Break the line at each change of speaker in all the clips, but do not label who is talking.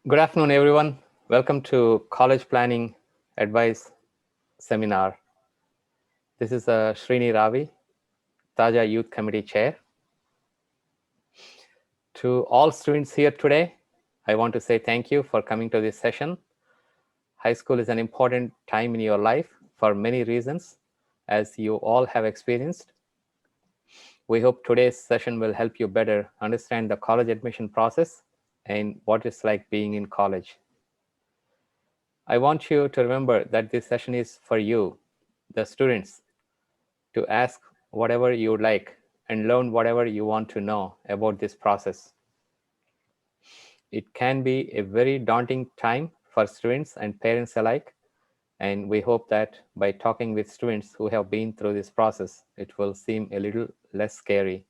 Good afternoon, everyone. Welcome to College Planning Advice Seminar. This is Srini Ravi, TAJA Youth Committee Chair. To all students here today, I want to say thank you for coming to this session. High school is an important time in your life for many reasons, as you all have experienced. We hope today's session will help you better understand the college admission process and what it's like being in college. I want you to remember that this session is for you, the students, to ask whatever you like and learn whatever you want to know about this process. It can be a very daunting time for students and parents alike, and we hope that by talking with students who have been through this process, it will seem a little less scary.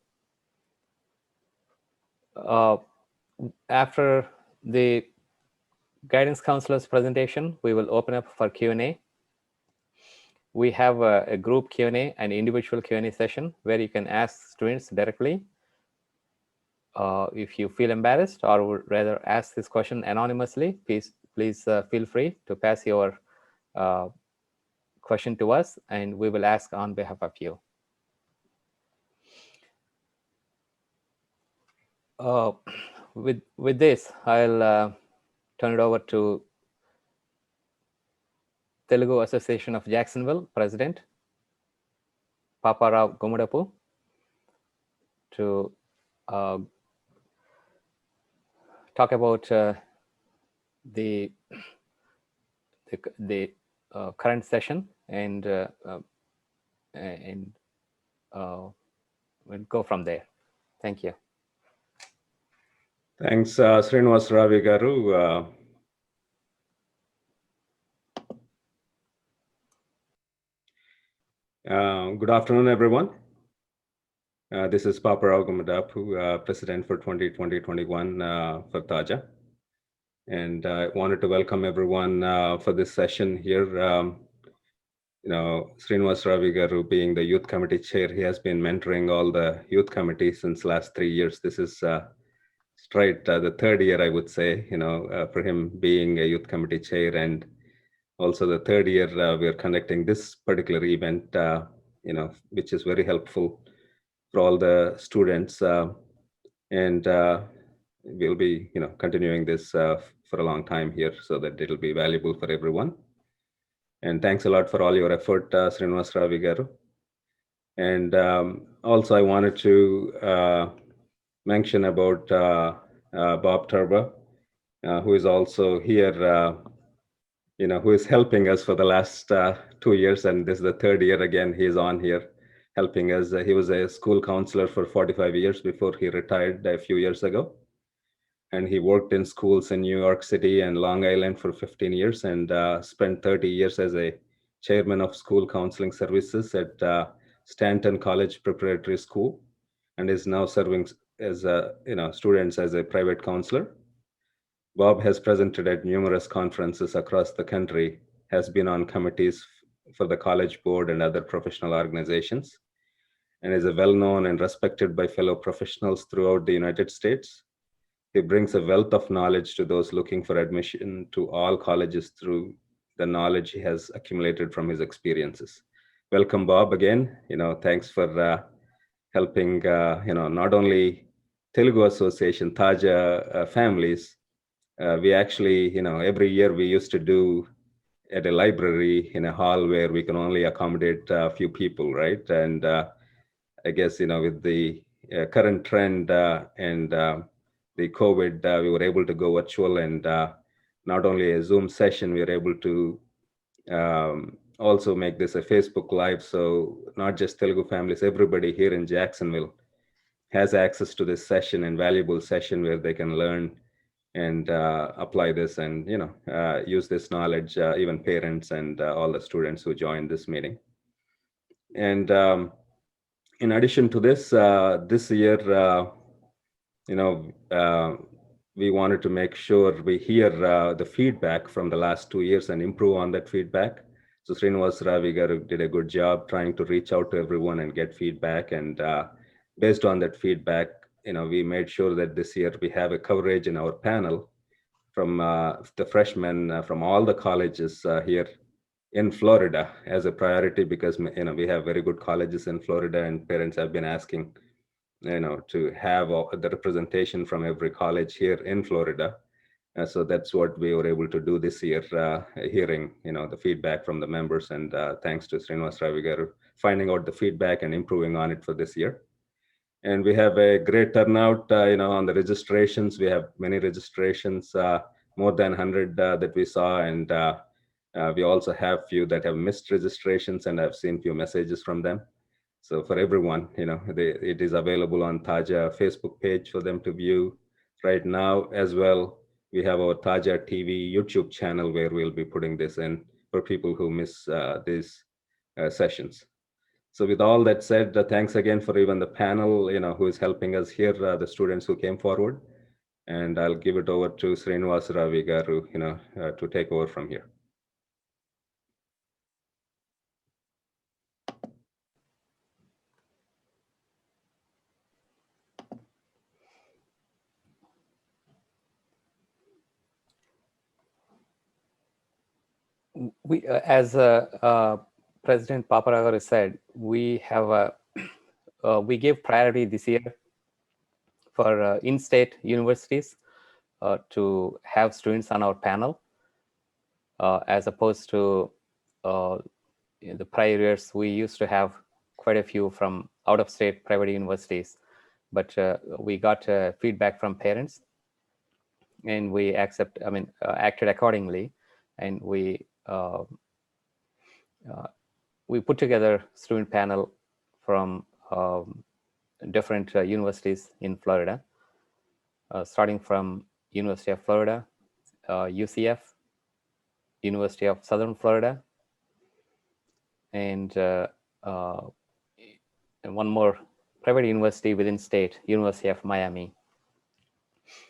After the guidance counselor's presentation, we will open up for Q&A. We have a group Q&A and individual Q&A session where you can ask students directly if you feel embarrassed or would rather ask this question anonymously. Please feel free to pass your question to us and we will ask on behalf of you. With this, I'll turn it over to Telugu Association of Jacksonville President Paparao Gumudapu to talk about the current session, and we'll go from there. Thank you.
Thanks, Srinivas Ravi garu. Good afternoon, everyone. This is Paparao Gumudapu, President for 2020-21 for TAJA. And I wanted to welcome everyone for this session here. Srinivas Ravi garu being the youth committee chair, he has been mentoring all the youth committees since last 3 years. This is straight the third year, I would say, for him being a youth committee chair, and also the third year we are conducting this particular event, which is very helpful for all the students, and we'll be, continuing this for a long time here, so that it'll be valuable for everyone. And thanks a lot for all your effort, Srinivas Ravi garu. And also, I wanted to mention about Bob Turba, who is also here, who is helping us for the last 2 years, and this is the third year again he's on here helping us. He was a school counselor for 45 years before he retired a few years ago. And he worked in schools in New York City and Long Island for 15 years and spent 30 years as a chairman of school counseling services at Stanton College Preparatory School, and is now serving as students as a private counselor. Bob has presented at numerous conferences across the country, has been on committees for the College Board and other professional organizations, and is a well-known and respected by fellow professionals throughout the United States. He brings a wealth of knowledge to those looking for admission to all colleges through the knowledge he has accumulated from his experiences. Welcome, Bob, again. Thanks for helping, not only Telugu Association, TAJA families. We actually, every year we used to do at a library in a hall where we can only accommodate a few people, right? And I guess, with the current trend and the COVID, we were able to go virtual, and not only a Zoom session, we were able to also make this a Facebook Live. So not just Telugu families, everybody here in Jacksonville has access to this session and valuable session where they can learn and apply this and, use this knowledge, even parents and all the students who joined this meeting. And in addition to this, this year, we wanted to make sure we hear the feedback from the last 2 years and improve on that feedback. So Srinivas Ravi garu did a good job trying to reach out to everyone and get feedback. And based on that feedback, we made sure that this year we have a coverage in our panel from the freshmen from all the colleges here in Florida as a priority, because we have very good colleges in Florida, and parents have been asking to have the representation from every college here in Florida. So that's what we were able to do this year, hearing the feedback from the members, and thanks to Srinivas Ravi garu finding out the feedback and improving on it for this year. And we have a great turnout, on the registrations. We have many registrations, more than 100 that we saw, and we also have few that have missed registrations, and I've seen few messages from them. So for everyone, it is available on TAJA Facebook page for them to view right now as well. We have our TAJA TV YouTube channel where we'll be putting this in for people who miss these sessions. So with all that said, thanks again for even the panel, who is helping us here, the students who came forward. And I'll give it over to Srinivas Ravi garu, to take over from here.
We, as President Paparagaru said, we have we give priority this year for in-state universities to have students on our panel, as opposed to in the prior years. We used to have quite a few from out-of-state private universities, but we got feedback from parents, and we acted accordingly, and we put together student panel from different universities in Florida, starting from University of Florida, UCF, University of Southern Florida, and one more private university within state, University of Miami.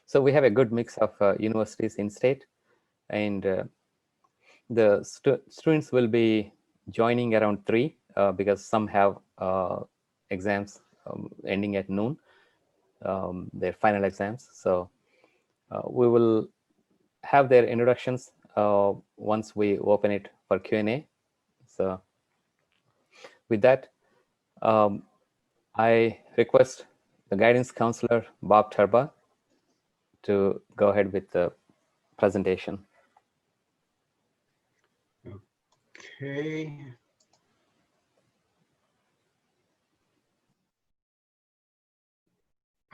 So we have a good mix of universities in state, and the students will be joining around 3 because some have exams ending at noon, their final exams. So we will have their introductions once we open it for Q&A. So with that, I request the guidance counselor, Bob Turba, to go ahead with the presentation.
Okay.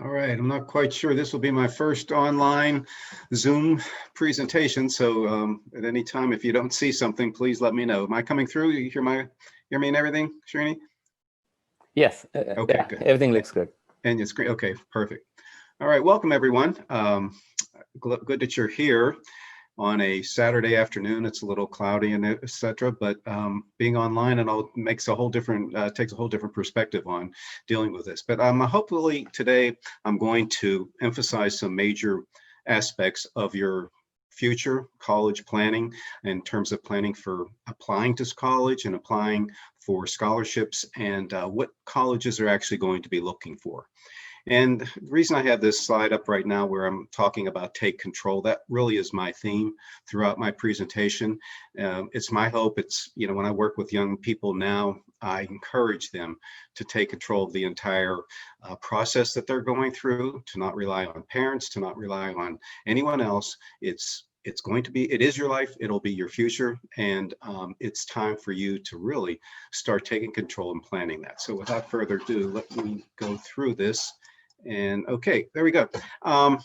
All right, I'm not quite sure. This will be my first online Zoom presentation. So at any time, if you don't see something, please let me know. Am I coming through? You hear me and everything, Srini?
Yes.
Okay,
yeah,
good.
Everything looks good.
And it's great. Okay, perfect. All right, welcome everyone. Good that you're here on a Saturday afternoon. It's a little cloudy and etc. But being online and all makes a whole different, takes a whole different perspective on dealing with this. But hopefully today I'm going to emphasize some major aspects of your future college planning in terms of planning for applying to college and applying for scholarships, and what colleges are actually going to be looking for. And the reason I have this slide up right now where I'm talking about take control, that really is my theme throughout my presentation. It's my hope, when I work with young people now, I encourage them to take control of the entire process that they're going through, to not rely on parents, to not rely on anyone else. It is your life, it'll be your future, and it's time for you to really start taking control and planning that. So without further ado, let me go through this. And okay, there we go. I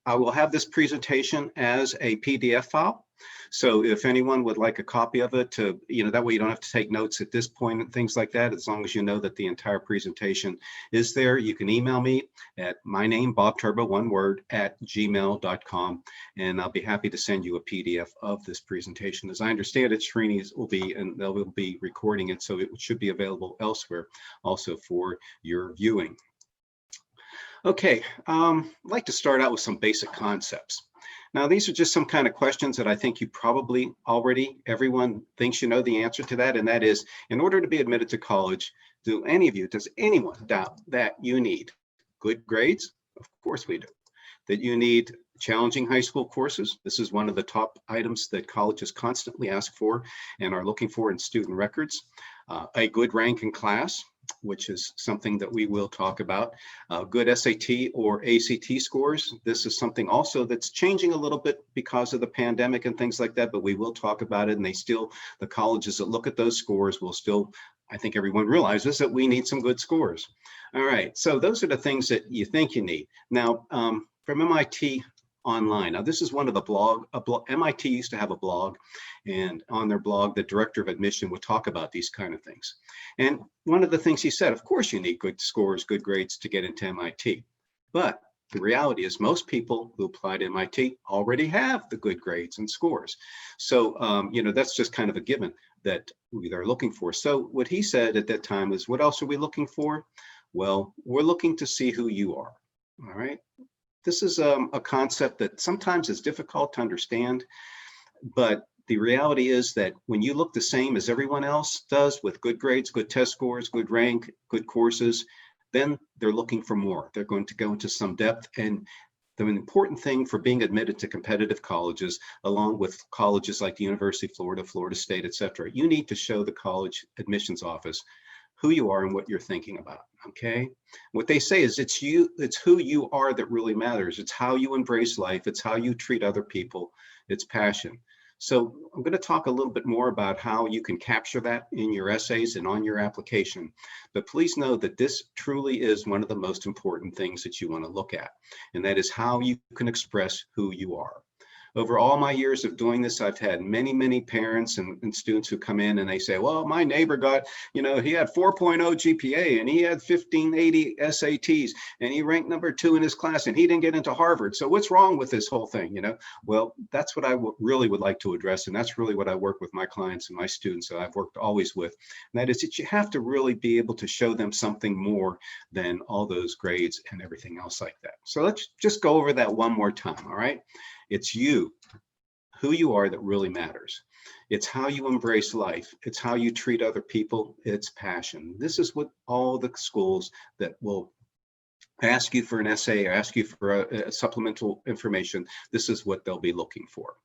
will have this presentation as a PDF file. So if anyone would like a copy of it, that way you don't have to take notes at this point and things like that. As long as you know that the entire presentation is there, you can email me at my name, Bob Turbo, one word, @gmail.com, and I'll be happy to send you a PDF of this presentation. As I understand it, Srini's will be, and they will be recording it, so it should be available elsewhere also for your viewing. Okay, I'd like to start out with some basic concepts. Now, these are just some kind of questions that I think you probably everyone thinks you know the answer to that, and that is, in order to be admitted to college, does anyone doubt that you need good grades? Of course we do. That you need challenging high school courses. This is one of the top items that colleges constantly ask for and are looking for in student records. A good rank in class, which is something that we will talk about. Good SAT or ACT scores. This is something also that's changing a little bit because of the pandemic and things like that, but we will talk about it. And the colleges that look at those scores will still, I think everyone realizes that we need some good scores. All right, so those are the things that you think you need. Now, from MIT Online. Now, this is one of the MIT used to have a blog, and on their blog, the director of admission would talk about these kind of things. And one of the things he said, of course, you need good scores, good grades to get into MIT. But the reality is most people who apply to MIT already have the good grades and scores. So, that's just kind of a given that they're looking for. So what he said at that time is, what else are we looking for? Well, we're looking to see who you are. All right. This is a concept that sometimes is difficult to understand, but the reality is that when you look the same as everyone else does with good grades, good test scores, good rank, good courses, then they're looking for more. They're going to go into some depth. And the important thing for being admitted to competitive colleges, along with colleges like the University of Florida, Florida State, et cetera, you need to show the college admissions office who you are and what you're thinking about, okay? What they say is it's who you are that really matters. It's how you embrace life. It's how you treat other people. It's passion. So I'm going to talk a little bit more about how you can capture that in your essays and on your application. But please know that this truly is one of the most important things that you want to look at, and that is how you can express who you are. Over all my years of doing this, I've had many, many parents and students who come in and they say, well, my neighbor got, he had 4.0 GPA and he had 1580 SATs and he ranked number 2 in his class and he didn't get into Harvard. So what's wrong with this whole thing? Well, that's what I really would like to address. And that's really what I work with my clients and my students that I've worked always with. And that is that you have to really be able to show them something more than all those grades and everything else like that. So let's just go over that one more time. All right. It's you, who you are, that really matters. It's how you embrace life. It's how you treat other people. It's passion. This is what all the schools that will ask you for an essay or ask you for a supplemental information, this is what they'll be looking for.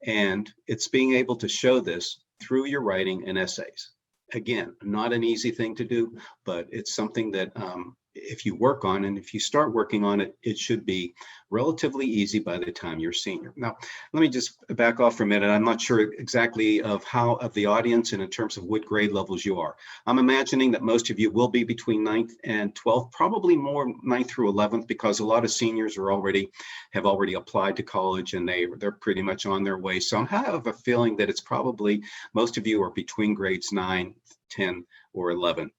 And it's being able to show this through your writing and essays. Again, not an easy thing to do, but it's something that if you work on, and if you start working on it, it should be relatively easy by the time you're senior. Now, let me just back off for a minute. I'm not sure exactly of the audience and in terms of what grade levels you are. I'm imagining that most of you will be between 9th and 12th, probably more 9th through 11th, because a lot of seniors have already applied to college and they're pretty much on their way. So I have a feeling that it's probably most of you are between grades 9, 10, or 11.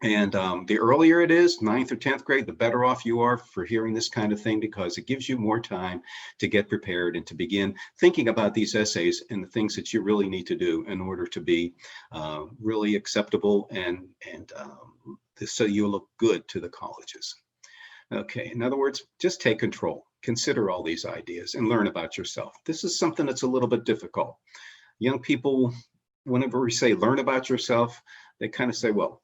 And the earlier it is, 9th or 10th grade, the better off you are for hearing this kind of thing, because it gives you more time to get prepared and to begin thinking about these essays and the things that you really need to do in order to be really acceptable and so you look good to the colleges. Okay, in other words, just take control. Consider all these ideas and learn about yourself. This is something that's a little bit difficult. Young people, whenever we say learn about yourself, they kind of say, well,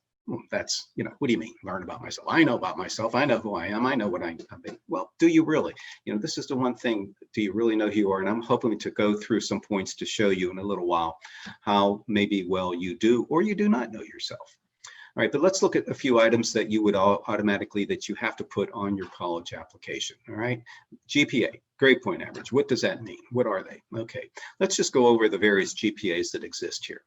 that's, what do you mean learn about myself? I know about myself. I know who I am. I know what I mean. Well, do you really? This is the one thing. Do you really know who you are? And I'm hoping to go through some points to show you in a little while how maybe, well, you do or you do not know yourself. All right, but let's look at a few items that you would that you have to put on your college application. All right, GPA, grade point average. What does that mean? What are they? Okay, let's just go over the various GPAs that exist here.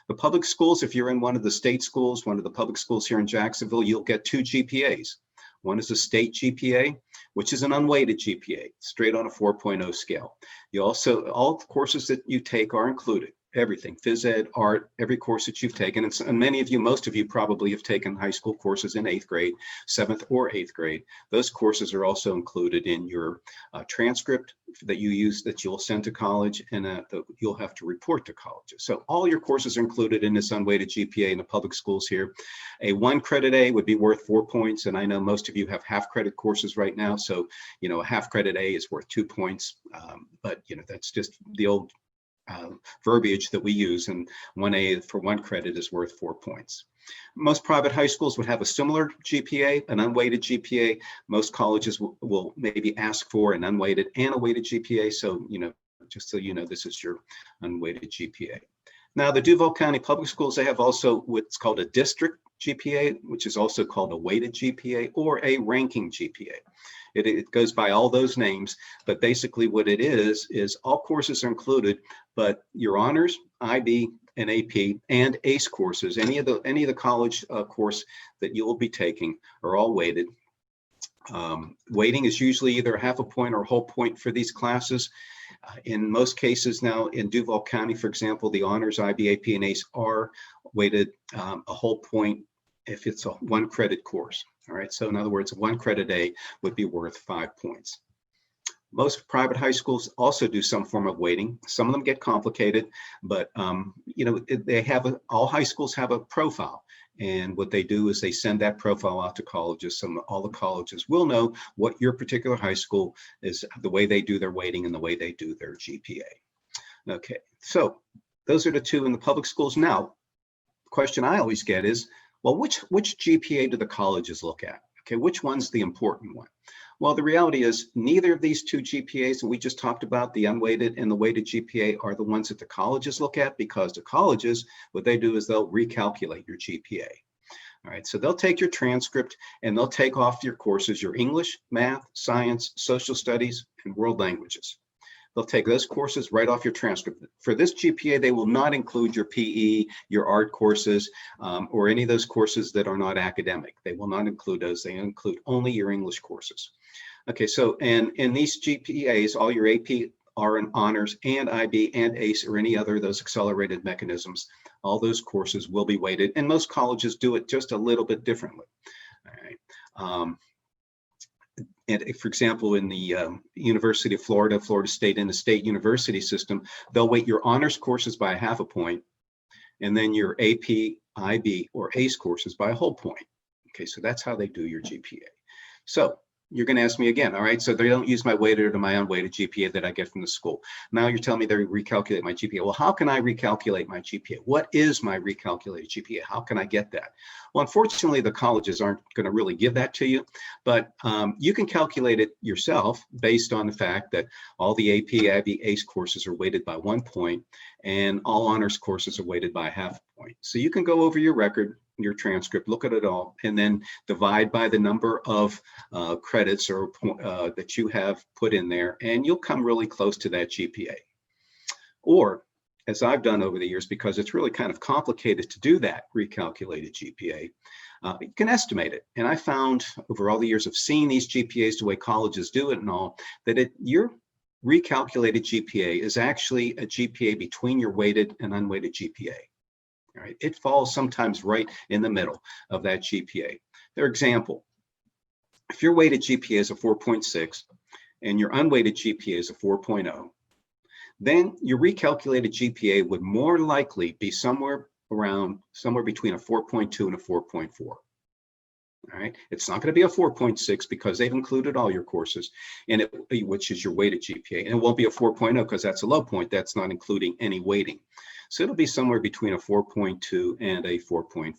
The public schools, if you're in one of the state schools, one of the public schools here in Jacksonville, you'll get 2 GPAs. One is a state GPA, which is an unweighted GPA, straight on a 4.0 scale. You also, all the courses that you take are included. Everything, phys ed, art, every course that you've taken. And many of you, most of you probably have taken high school courses in 8th grade, 7th or 8th grade. Those courses are also included in your transcript that you use, that you'll send to college, and that you'll have to report to colleges. So all your courses are included in this unweighted GPA in the public schools here. A 1 credit A would be worth 4 points. And I know most of you have half credit courses right now. So, a half credit A is worth 2 points. But, that's just the old verbiage that we use, and 1A for 1 credit is worth 4 points. Most private high schools would have a similar GPA, an unweighted GPA. Most colleges will maybe ask for an unweighted and a weighted GPA. So, just so you know, this is your unweighted GPA. Now, the Duval County Public Schools, they have also what's called a district GPA, which is also called a weighted GPA or a ranking GPA. It goes by all those names, but basically what it is all courses are included, but your honors, IB, and AP, and ACE courses, any of the college course that you will be taking are all weighted. Weighting is usually either half a point or a whole point for these classes. In most cases now in Duval County, for example, the honors, IB, AP, and ACE are weighted a whole point if it's a 1 credit course. All right, so in other words, 1 credit A would be worth 5 points. Most private high schools also do some form of weighting. Some of them get complicated, but they have all high schools have a profile. And what they do is they send that profile out to colleges. So all the colleges will know what your particular high school is, the way they do their weighting and the way they do their GPA. Okay, so those are the two in the public schools. Now, the question I always get is, well, which GPA do the colleges look at? Okay, which one's the important one? Well, the reality is neither of these two GPAs that we just talked about, the unweighted and the weighted GPA, are the ones that the colleges look at, because the colleges, what they do is they'll recalculate your GPA. All right, so they'll take your transcript and they'll take off your courses, your English, math, science, social studies, and world languages. They'll take those courses right off your transcript. For this GPA, they will not include your PE, your art courses, or any of those courses that are not academic. They will not include those. They include only your English courses. Okay, so and in these GPAs, all your AP, RN honors, and IB and ACE, or any other of those accelerated mechanisms, all those courses will be weighted, and most colleges do it just a little bit differently. All right. And for example, in the University of Florida, Florida State, and the state university system, they'll weight your honors courses by half a point, and then your AP, IB, or ACE courses by a whole point. Okay, so that's how they do your GPA. So you're going to ask me again, all right, so they don't use my weighted or my unweighted GPA that I get from the school. Now you're telling me they recalculate my GPA. Well, how can I recalculate my GPA? What is my recalculated GPA? How can I get that? Well, unfortunately, the colleges aren't going to really give that to you, but you can calculate it yourself based on the fact that all the AP, IB, ACE courses are weighted by 1 point, and all honors courses are weighted by half a point. So you can go over your record, your transcript, look at it all, and then divide by the number of credits or that you have put in there, and you'll come really close to that GPA. Or, as I've done over the years, because it's really kind of complicated to do that recalculated GPA, you can estimate it. And I found over all the years of seeing these GPAs, the way colleges do it and all, that your recalculated GPA is actually a GPA between your weighted and unweighted GPA. All right, it falls sometimes right in the middle of that GPA. For example, if your weighted GPA is a 4.6 and your unweighted GPA is a 4.0, then your recalculated GPA would more likely be somewhere between a 4.2 and a 4.4. All right, it's not going to be a 4.6 because they've included all your courses, and which is your weighted GPA, and it won't be a 4.0 because that's a low point. That's not including any weighting. So it'll be somewhere between a 4.2 and a 4.4.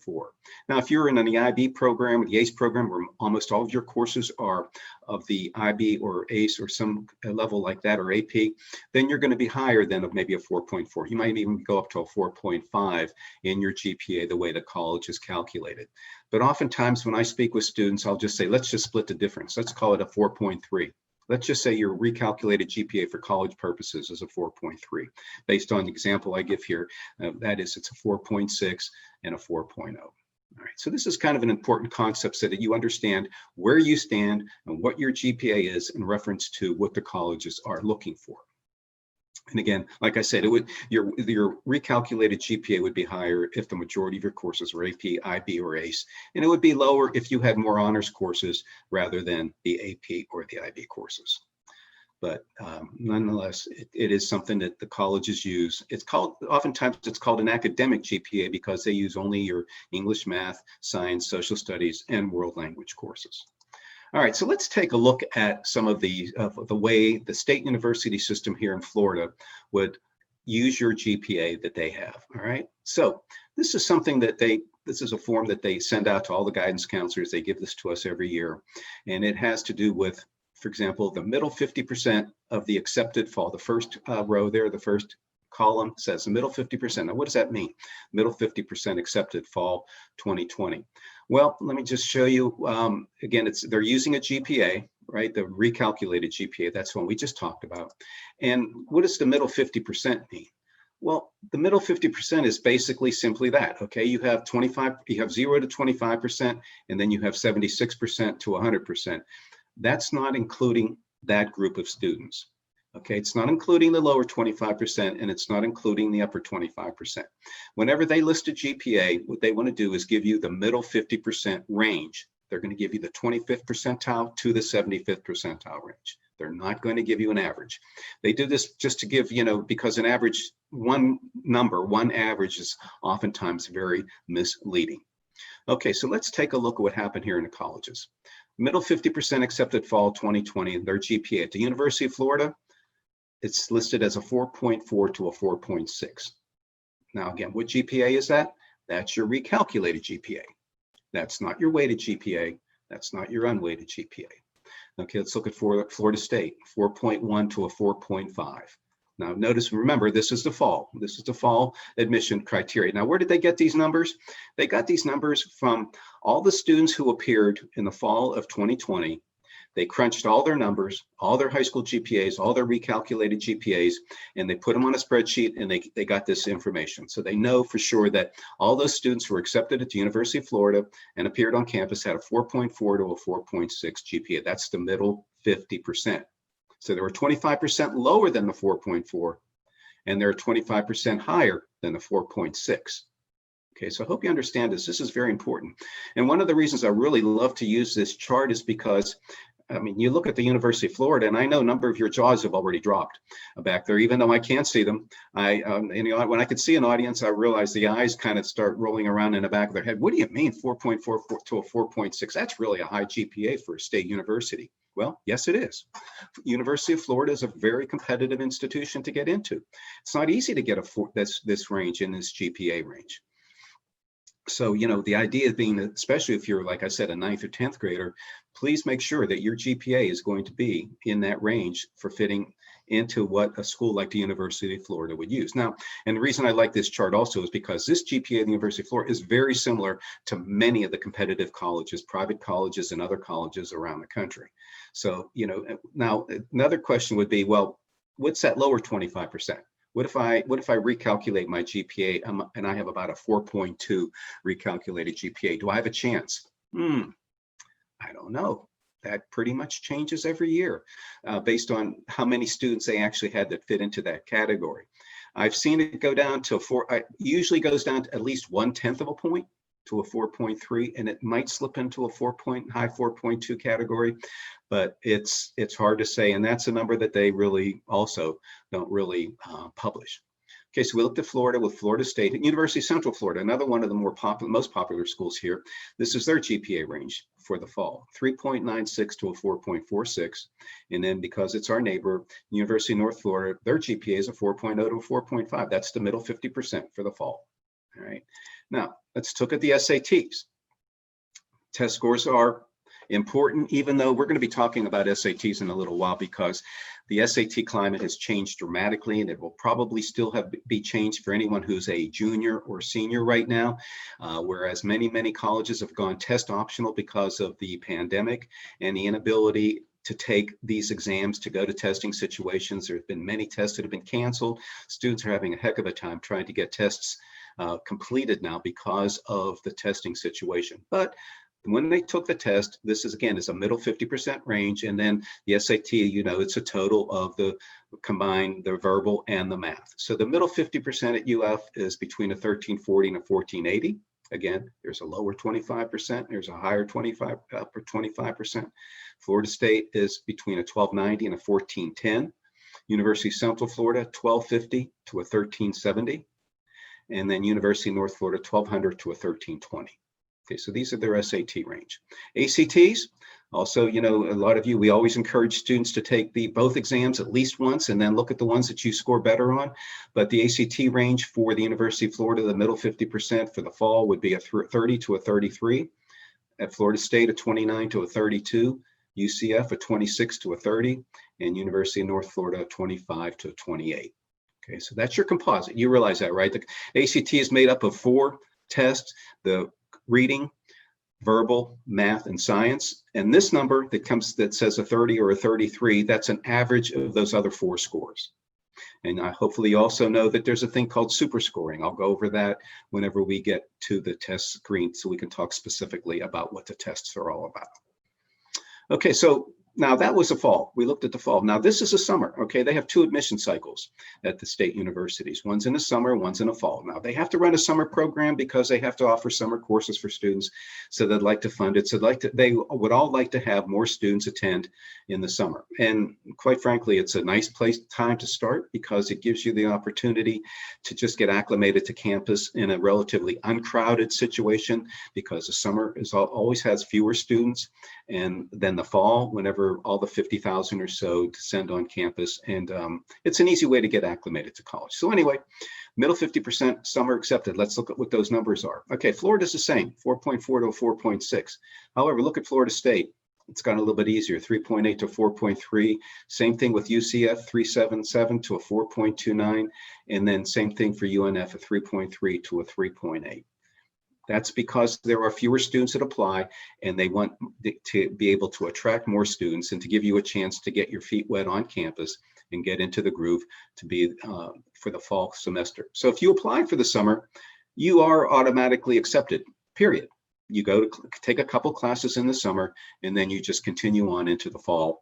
Now, if you're in the IB program or the ACE program, where almost all of your courses are of the IB or ACE or some level like that, or AP, then you're going to be higher than maybe a 4.4. You might even go up to a 4.5 in your GPA, the way the college is calculated. But oftentimes when I speak with students, I'll just say, let's just split the difference. Let's call it a 4.3. Let's just say your recalculated GPA for college purposes is a 4.3. Based on the example I give here, that is, it's a 4.6 and a 4.0. All right, so this is kind of an important concept so that you understand where you stand and what your GPA is in reference to what the colleges are looking for. And again, like I said, your recalculated GPA would be higher if the majority of your courses were AP, IB, or ACE, and it would be lower if you had more honors courses rather than the AP or the IB courses. But nonetheless, it is something that the colleges use. Oftentimes it's called an academic GPA because they use only your English, math, science, social studies, and world language courses. All right, so let's take a look at some of the way the state university system here in Florida would use your GPA that they have. All right. So this is something that this is a form that they send out to all the guidance counselors. They give this to us every year. And it has to do with, for example, the middle 50% of the accepted fall. The first row there, the first column says the middle 50%. Now, what does that mean? Middle 50% accepted fall 2020. Well, let me just show you, again, they're using a GPA, right? The recalculated GPA, that's one we just talked about. And what does the middle 50% mean? Well, the middle 50% is basically simply that, okay? You have 0 to 25%, and then you have 76% to 100%. That's not including that group of students. Okay, it's not including the lower 25%, and it's not including the upper 25%. Whenever they list a GPA, what they want to do is give you the middle 50% range. They're going to give you the 25th percentile to the 75th percentile range. They're not going to give you an average. They do this just to give, because an average, one average is oftentimes very misleading. Okay, so let's take a look at what happened here in the colleges. Middle 50% accepted fall 2020, their GPA at the University of Florida, it's listed as a 4.4 to a 4.6. Now, again, what GPA is that? That's your recalculated GPA. That's not your weighted GPA. That's not your unweighted GPA. Okay, let's look at Florida State, 4.1 to a 4.5. Now, remember, this is the fall. This is the fall admission criteria. Now, where did they get these numbers? They got these numbers from all the students who appeared in the fall of 2020. They crunched all their numbers, all their high school GPAs, all their recalculated GPAs, and they put them on a spreadsheet, and they got this information. So they know for sure that all those students who were accepted at the University of Florida and appeared on campus had a 4.4 to a 4.6 GPA. That's the middle 50%. So they were 25% lower than the 4.4, and they're 25% higher than the 4.6. Okay, so I hope you understand this. This is very important. And one of the reasons I really love to use this chart is because, you look at the University of Florida, and I know a number of your jaws have already dropped back there, even though I can't see them. When I could see an audience, I realized the eyes kind of start rolling around in the back of their head. What do you mean 4.4 to a 4.6? That's really a high GPA for a state university. Well, yes, it is. University of Florida is a very competitive institution to get into. It's not easy to get this range in this GPA range. So, the idea being that, especially if you're, like I said, a 9th or 10th grader, please make sure that your GPA is going to be in that range for fitting into what a school like the University of Florida would use. Now, and the reason I like this chart also is because this GPA at the University of Florida is very similar to many of the competitive colleges, private colleges, and other colleges around the country. So, now another question would be, well, what's that lower 25%? What if I recalculate my GPA and I have about a 4.2 recalculated GPA? Do I have a chance? I don't know. That pretty much changes every year based on how many students they actually had that fit into that category. I've seen it go down to usually goes down to at least 1/10 of a point to a 4.3, and it might slip into a high 4.2 category, but it's hard to say, and that's a number that they really also don't really publish. Okay, so we looked at Florida with Florida State and University of Central Florida, another one of the most popular schools here. This is their GPA range for the fall, 3.96 to a 4.46. And then because it's our neighbor, University of North Florida, their GPA is a 4.0 to a 4.5. That's the middle 50% for the fall. All right. Now, let's look at the SATs. Test scores are important, even though we're going to be talking about SATs in a little while, because the SAT climate has changed dramatically, and it will probably still be changed for anyone who's a junior or senior right now, whereas many colleges have gone test optional because of the pandemic and the inability to take these exams to go to testing situations. There have been many tests that have been canceled. Students are having a heck of a time trying to get tests completed now because of the testing situation. But when they took the test, this is a middle 50% range, and then the SAT, it's a total of the combined, the verbal and the math. So the middle 50% at UF is between a 1340 and a 1480. Again, there's a lower 25%, there's a higher 25%. Florida State is between a 1290 and a 1410. University of Central Florida, 1250 to a 1370. And then University of North Florida, 1200 to a 1320. Okay, so these are their SAT range. ACTs, Also, you know, a lot of you, we always encourage students to take both exams at least once and then look at the ones that you score better on. But the ACT range for the University of Florida, the middle 50% for the fall would be a 30 to a 33. At Florida State, a 29 to a 32. UCF, a 26 to a 30. And University of North Florida, a 25 to a 28. Okay, so that's your composite. You realize that, right? The ACT is made up of 4 tests: the reading, verbal, math, and science. And this number that says a 30 or a 33, that's an average of those other 4 scores. And hopefully you also know that there's a thing called super scoring. I'll go over that whenever we get to the test screen so we can talk specifically about what the tests are all about. Okay, so now that was the fall. We looked at the fall. Now this is the summer, okay? They have 2 admission cycles at the state universities. One's in the summer, one's in the fall. Now they have to run a summer program because they have to offer summer courses for students. So they'd like to fund it. So they would all like to have more students attend in the summer. And quite frankly, it's a nice time to start because it gives you the opportunity to just get acclimated to campus in a relatively uncrowded situation, because the summer always has fewer students, and then the fall, whenever all the 50,000 or so descend on campus. And it's an easy way to get acclimated to college. So anyway, middle 50%, summer accepted. Let's look at what those numbers are. Okay, Florida's the same, 4.4 to a 4.6. However, look at Florida State. It's gotten a little bit easier, 3.8 to 4.3. Same thing with UCF, 3.77 to a 4.29. And then same thing for UNF, a 3.3 to a 3.8. That's because there are fewer students that apply, and they want to be able to attract more students and to give you a chance to get your feet wet on campus and get into the groove to be for the fall semester. So if you apply for the summer, you are automatically accepted, period. You go to take a couple classes in the summer, and then you just continue on into the fall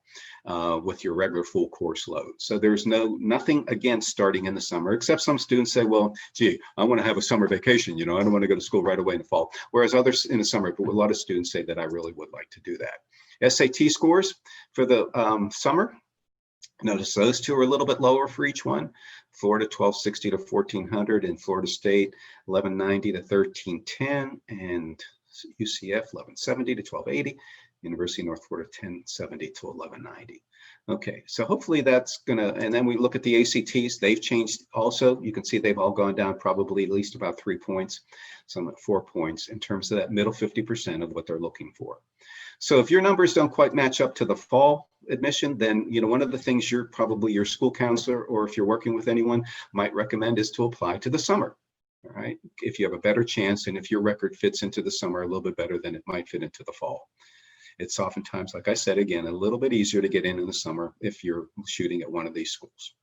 with your regular full course load. So there's nothing against starting in the summer, except some students say, well, gee, I want to have a summer vacation. You know, I don't want to go to school right away in the fall. Whereas others in the summer, but a lot of students say that I really would like to do that. SAT scores for the summer. Notice those 2 are a little bit lower for each one. Florida 1260 to 1400, and Florida State 1190 to 1310, and UCF 1170 to 1280, University of North Florida 1070 to 1190. Okay, so hopefully that's gonna, and then we look at the ACTs, they've changed also. You can see they've all gone down probably at least about 3 points, some at 4 points in terms of that middle 50% of what they're looking for. So if your numbers don't quite match up to the fall admission, then, you know, one of the things your school counselor, or if you're working with anyone, might recommend is to apply to the summer. All right, if you have a better chance, and if your record fits into the summer a little bit better than it might fit into the fall. It's oftentimes, like I said, again, a little bit easier to get in the summer if you're shooting at one of these schools.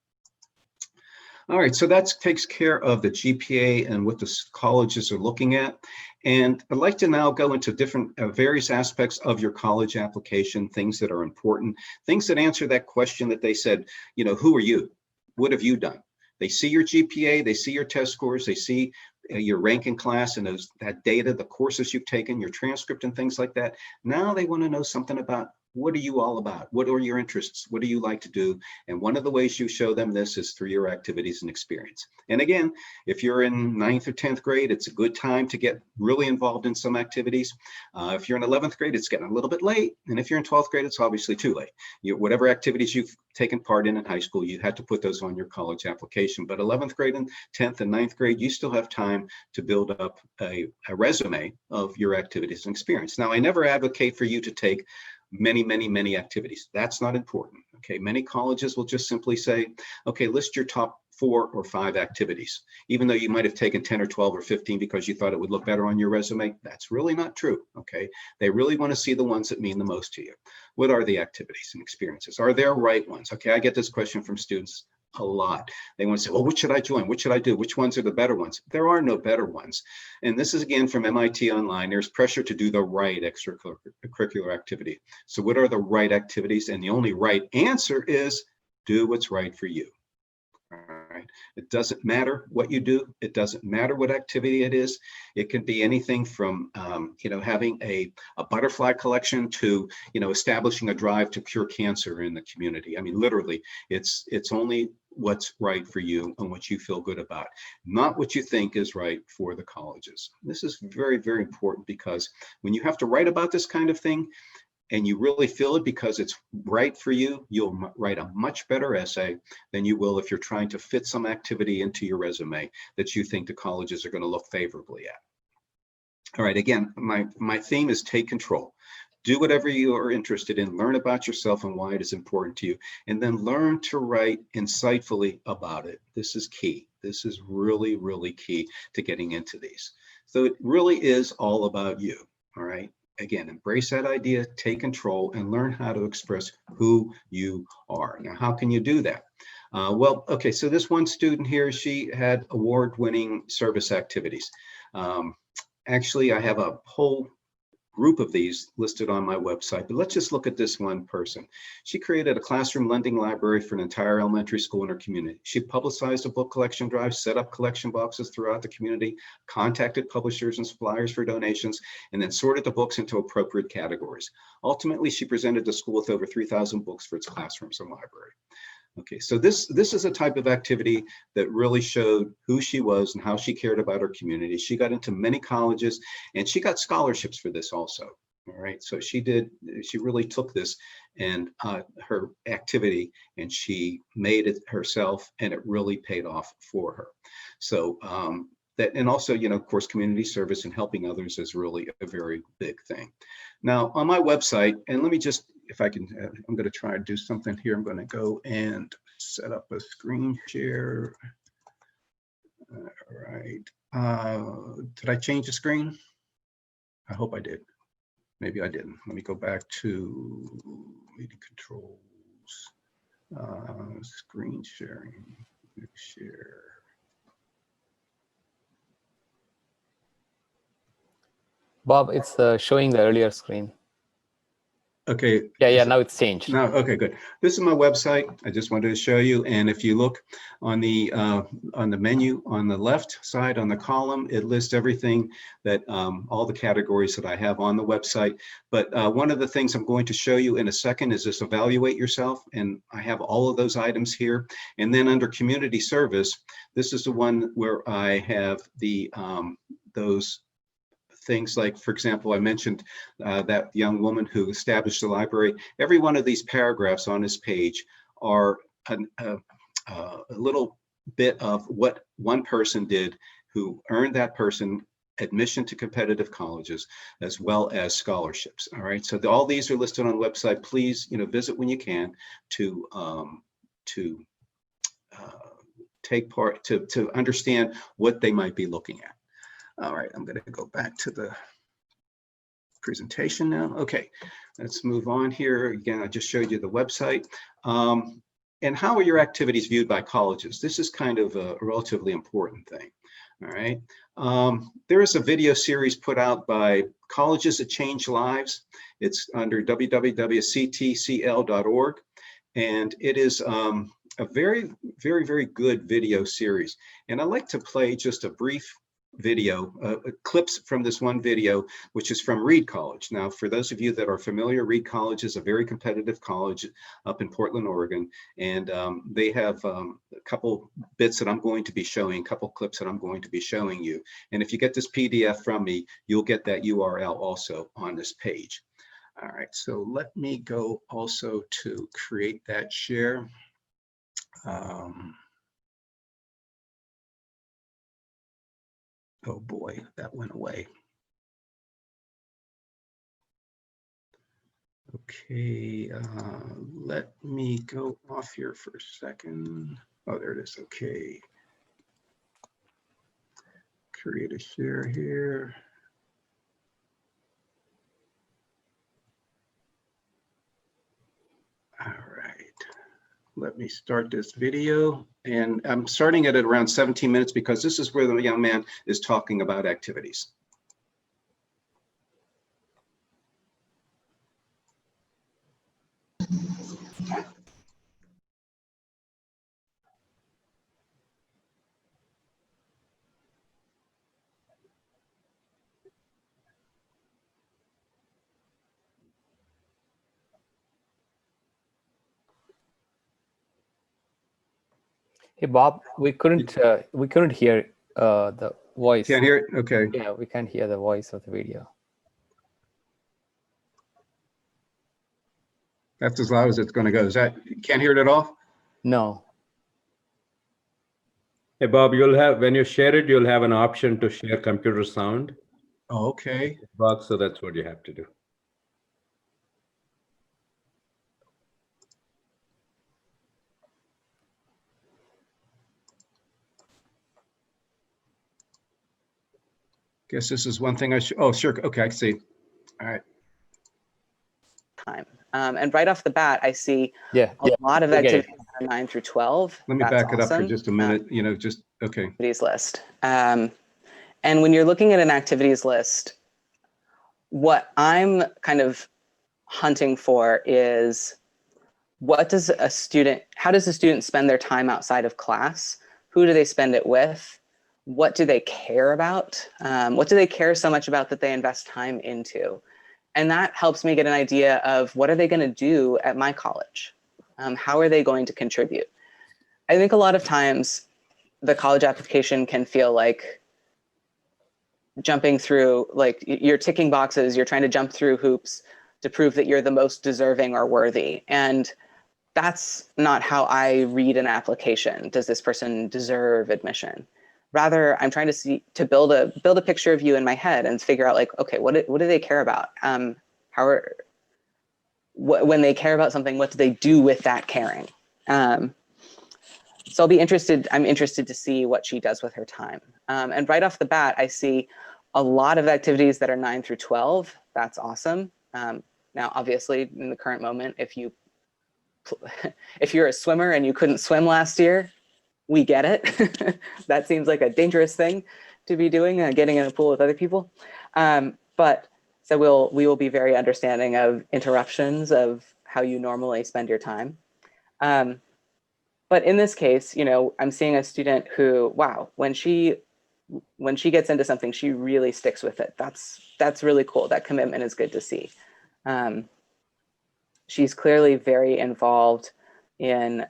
All right, so that takes care of the GPA and what the colleges are looking at. And I'd like to now go into different various aspects of your college application, things that are important, things that answer that question that they said, you know, who are you? What have you done? They see your GPA, they see your test scores, they see your rank in class and that data, the courses you've taken, your transcript and things like that. Now they want to know something about, what are you all about? What are your interests? What do you like to do? And one of the ways you show them this is through your activities and experience. And again, if you're in 9th or 10th grade, it's a good time to get really involved in some activities. If you're in 11th grade, it's getting a little bit late. And if you're in 12th grade, it's obviously too late. Whatever activities you've taken part in high school, you had to put those on your college application. But 11th grade and 10th and 9th grade, you still have time to build up a resume of your activities and experience. Now, I never advocate for you to take many activities. That's not important. Okay, many colleges will just simply say, okay, list your top 4 or 5 activities, even though you might have taken 10 or 12 or 15 because you thought it would look better on your resume. That's really not true. Okay, they really want to see the ones that mean the most to you. What are the activities and experiences? Are there right ones? Okay, I get this question from students a lot. They want to say, well, what should I join? What should I do? Which ones are the better ones? There are no better ones. And this is again from MIT Online. There's pressure to do the right extracurricular activity. So what are the right activities? And the only right answer is do what's right for you. All right. It doesn't matter what you do. It doesn't matter what activity it is. It can be anything from, having a butterfly collection to, establishing a drive to cure cancer in the community. I mean, literally, it's only what's right for you and what you feel good about, not what you think is right for the colleges. This is very, very important because when you have to write about this kind of thing, and you really feel it because it's right for you, you'll write a much better essay than you will if you're trying to fit some activity into your resume that you think the colleges are going to look favorably at. All right, again, my theme is take control. Do whatever you are interested in, learn about yourself and why it is important to you, and then learn to write insightfully about it. This is key. This is really, really key to getting into these. So it really is all about you, all right? Again, embrace that idea, take control, and learn how to express who you are. Now, how can you do that? Well, okay, so this one student here, she had award-winning service activities. Actually, I have a whole group of these listed on my website, but let's just look at this one person. She created a classroom lending library for an entire elementary school in her community. She publicized a book collection drive, set up collection boxes throughout the community, contacted publishers and suppliers for donations, and then sorted the books into appropriate categories. Ultimately, she presented the school with over 3,000 books for its classrooms and library. Okay, so this is a type of activity that really showed who she was and how she cared about her community. She got into many colleges and she got scholarships for this also. All right, so she really took this and her activity and she made it herself, and it really paid off for her. So that, and also, you know, of course, community service and helping others is really a very big thing. Now on my website, and let me just, if I can, I'm going to try to do something here. I'm going to go and set up a screen share. All right. Did I change the screen? I hope I did. Maybe I didn't. Let me go back to meeting controls, screen sharing, share.
Bob, it's showing the earlier screen.
Okay.
Yeah, now it's changed.
No, okay, good. This is my website. I just wanted to show you. And if you look on the menu on the left side on the column, it lists everything that all the categories that I have on the website. But one of the things I'm going to show you in a second is this evaluate yourself. And I have all of those items here. And then under community service, this is the one where I have the those things like, for example, I mentioned that young woman who established the library. Every one of these paragraphs on this page are a little bit of what one person did who earned that person admission to competitive colleges as well as scholarships. All right, so all these are listed on the website. Please, you know, visit when you can to take part, to understand what they might be looking at. All right, I'm going to go back to the presentation now. Okay, let's move on here. Again, I just showed you the website. And how are your activities viewed by colleges? This is kind of a relatively important thing. All right. There is a video series put out by Colleges That Change Lives. It's under www.ctcl.org. And it is a very, very, very good video series. And I'd like to play just a brief video, clips from this one video, which is from Reed College. Now, for those of you that are familiar, Reed College is a very competitive college up in Portland, Oregon, and they have a couple bits that I'm going to be showing, a couple clips that I'm going to be showing you. And if you get this PDF from me, you'll get that URL also on this page. All right, so let me go also to create that share. Oh boy, that went away. Okay, let me go off here for a second. Oh, there it is. Okay. Create a share here. All right. Let me start this video, and I'm starting it at around 17 minutes because this is where the young man is talking about activities.
Hey Bob, we couldn't hear the voice.
Can't hear it? Okay.
Yeah, we can't hear the voice of the video.
That's as loud as it's going to go. Is that, you can't hear it at all?
No.
Hey, Bob, when you share it, you'll have an option to share computer sound
Oh, okay.
box, so that's what you have to do.
Guess this is one thing I should, oh, sure. Okay, I see. All right.
Time. And right off the bat, I see
Yeah.
a lot of
we get it.
activities that are 9 through 12.
Let me
That's
back it up for
awesome.
just a minute, you know, just, okay.
Activities list. And when you're looking at an activities list, what I'm kind of hunting for is how does a student spend their time outside of class? Who do they spend it with? What do they care about? What do they care so much about that they invest time into? And that helps me get an idea of what are they going to do at my college? How are they going to contribute? I think a lot of times the college application can feel like jumping through, like you're ticking boxes, you're trying to jump through hoops to prove that you're the most deserving or worthy. And that's not how I read an application. Does this person deserve admission? Rather, I'm trying to build a picture of you in my head and figure out, like, okay, what do they care about? When they care about something, what do they do with that caring? So I'm interested to see what she does with her time. And right off the bat, I see a lot of activities that are 9 through 12. That's awesome. Now, obviously, in the current moment, if you're a swimmer and you couldn't swim last year, we get it. That seems like a dangerous thing to be doing, getting in a pool with other people. But so we will be very understanding of interruptions of how you normally spend your time. But in this case, you know, I'm seeing a student who, wow, when she gets into something, she really sticks with it. That's really cool. That commitment is good to see. She's clearly very involved in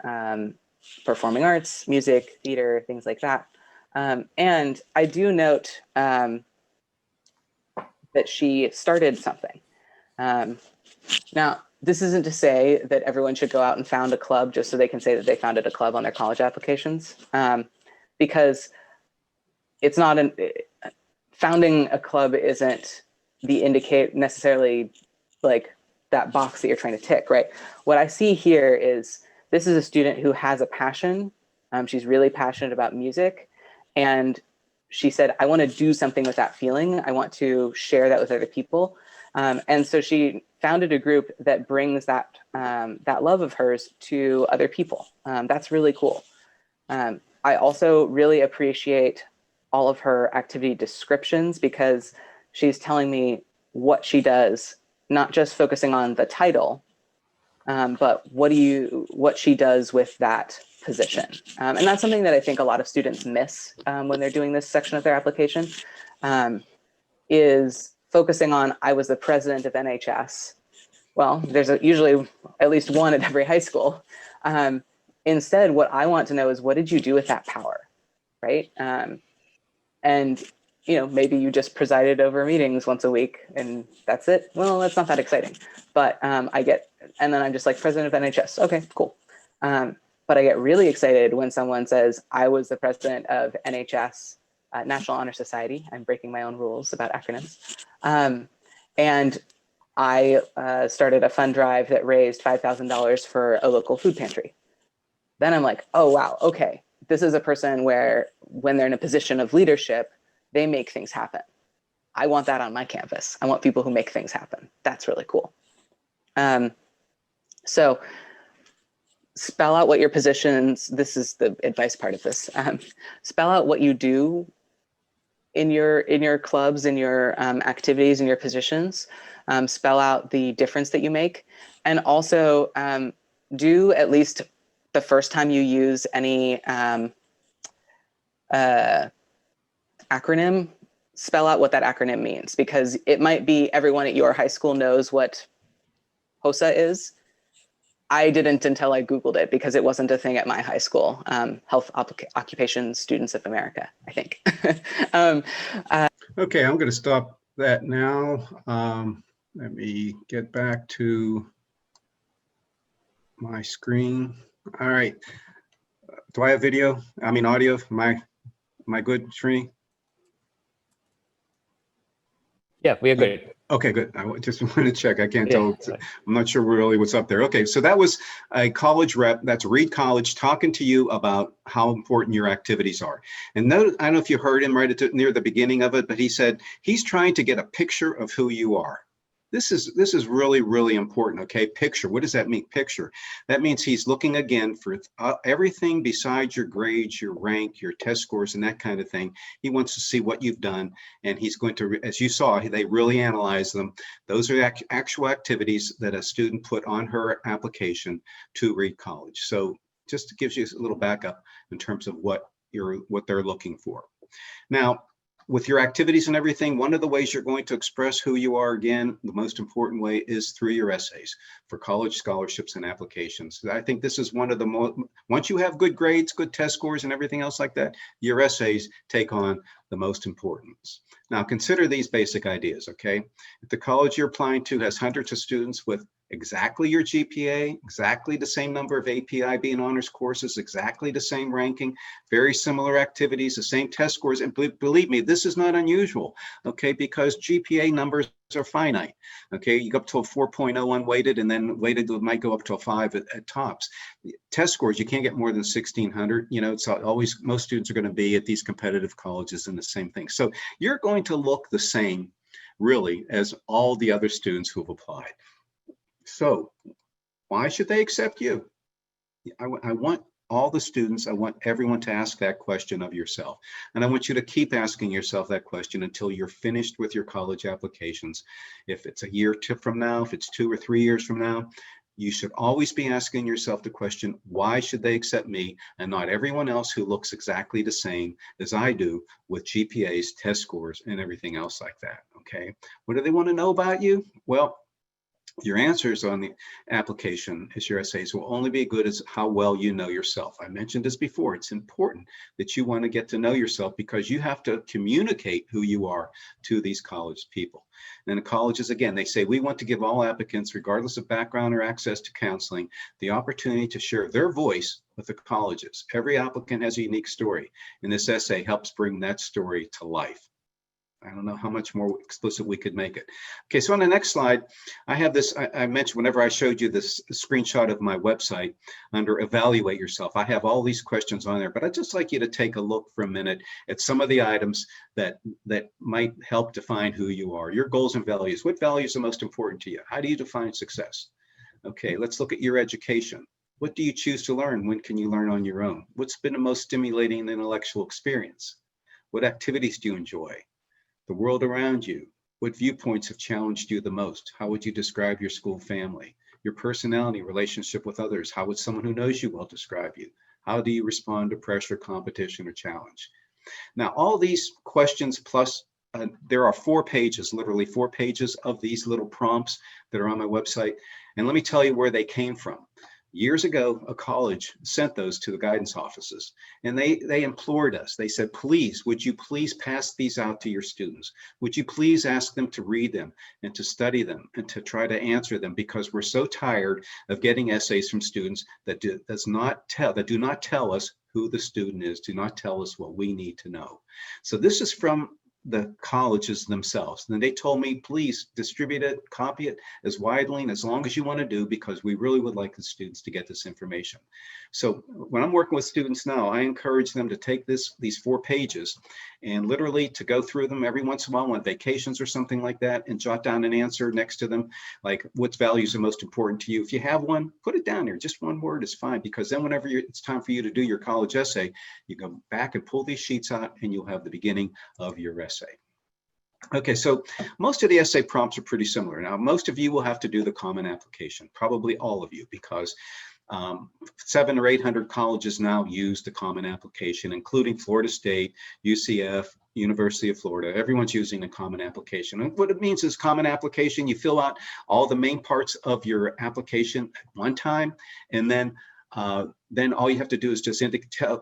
performing arts, music, theater, things like that. And I do note that she started something. Now, this isn't to say that everyone should go out and found a club just so they can say that they founded a club on their college applications, because it's not founding a club isn't necessarily like that box that you're trying to tick, right? What I see here is this is a student who has a passion. She's really passionate about music, and she said, I want to do something with that feeling. I want to share that with other people. And so she founded a group that brings that love of hers to other people. That's really cool. I also really appreciate all of her activity descriptions because she's telling me what she does, not just focusing on the title, but what she does with that position. And that's something that I think a lot of students miss when they're doing this section of their application, is focusing on, I was the president of NHS. Well, there's usually at least one at every high school. Instead, what I want to know is, what did you do with that power, right? And you know, maybe you just presided over meetings once a week and that's it. Well, that's not that exciting. But and then I'm just like, president of NHS. Okay, cool. But I get really excited when someone says, I was the president of NHS, National Honor Society. I'm breaking my own rules about acronyms. And I started a fund drive that raised $5,000 for a local food pantry. Then I'm like, oh, wow, okay. This is a person where when they're in a position of leadership, they make things happen. I want that on my campus. I want people who make things happen. That's really cool. So spell out what your positions, this is the advice part of this. Spell out what you do in your clubs, in your activities, in your positions. Spell out the difference that you make. And also do, at least the first time you use any acronym, spell out what that acronym means, because it might be everyone at your high school knows what HOSA is. I didn't until I Googled it because it wasn't a thing at my high school, Health Occupation Students of America, I think.
Okay, I'm going to stop that now. Let me get back to my screen. All right. Do I have video? I mean, audio? Am I good, Srini?
Yeah, we are good.
Okay, good. I just want to check. I can't
Yeah,
tell. I'm not sure really what's up there. Okay, so that was a college rep. That's Reed College talking to you about how important your activities are. And note, I don't know if you heard him near the beginning of it, but he said he's trying to get a picture of who you are. This is really, really important, okay? Picture, what does that mean, picture? That means he's looking again for everything besides your grades, your rank, your test scores, and that kind of thing. He wants to see what you've done, and he's going to, as you saw, they really analyze them. Those are actual activities that a student put on her application to Reed College. So just gives you a little backup in terms of what they're looking for. Now, with your activities and everything, one of the ways you're going to express who you are, again, the most important way is through your essays for college scholarships and applications. I think this is one of the most, once you have good grades, good test scores and everything else like that, your essays take on the most importance. Now consider these basic ideas, okay? If the college you're applying to has hundreds of students with exactly your GPA, exactly the same number of APIB and honors courses, exactly the same ranking, very similar activities, the same test scores. And believe me, this is not unusual, okay? Because GPA numbers are finite, okay? You go up to a 4.0 unweighted, and then weighted might go up to a 5 at tops. Test scores, you can't get more than 1,600. You know, it's always, most students are going to be at these competitive colleges in the same thing. So you're going to look the same, really, as all the other students who have applied. So why should they accept you? I want all the students, I want everyone to ask that question of yourself. And I want you to keep asking yourself that question until you're finished with your college applications. If it's a year from now, if it's 2 or 3 years from now, you should always be asking yourself the question, why should they accept me and not everyone else who looks exactly the same as I do with GPAs, test scores, and everything else like that, okay? What do they want to know about you? Well, your answers on the application as your essays will only be good as how well you know yourself. I mentioned this before. It's important that you want to get to know yourself because you have to communicate who you are to these college people. And the colleges, again, they say, we want to give all applicants, regardless of background or access to counseling, the opportunity to share their voice with the colleges. Every applicant has a unique story, and this essay helps bring that story to life. I don't know how much more explicit we could make it. Okay, so on the next slide, I have this, I mentioned whenever I showed you this screenshot of my website under evaluate yourself, I have all these questions on there, but I'd just like you to take a look for a minute at some of the items that might help define who you are. Your goals and values. What values are most important to you? How do you define success? Okay, let's look at your education. What do you choose to learn? When can you learn on your own? What's been the most stimulating intellectual experience? What activities do you enjoy? The world around you. What viewpoints have challenged you the most? How would you describe your school family? Your personality, relationship with others. How would someone who knows you well describe you? How do you respond to pressure, competition, or challenge? Now, all these questions plus there are 4 pages, literally 4 pages of these little prompts that are on my website. And let me tell you where they came from. Years ago, a college sent those to the guidance offices, and they implored us. They said, please, would you please pass these out to your students? Would you please ask them to read them and to study them and to try to answer them, because we're so tired of getting essays from students that do not tell us who the student is, do not tell us what we need to know. So this is from the colleges themselves. And they told me, please distribute it, copy it as widely and as long as you want to do, because we really would like the students to get this information. So when I'm working with students now, I encourage them to take these 4 pages and literally to go through them every once in a while on vacations or something like that, and jot down an answer next to them, like what values are most important to you. If you have one, put it down there. Just one word is fine, because then whenever it's time for you to do your college essay, you go back and pull these sheets out and you'll have the beginning of your essay. Okay, so most of the essay prompts are pretty similar. Now, most of you will have to do the common application, probably all of you, because 700 or 800 colleges now use the common application, including Florida State, UCF, University of Florida. Everyone's using the common application. And what it means is common application, you fill out all the main parts of your application at one time, and then all you have to do is just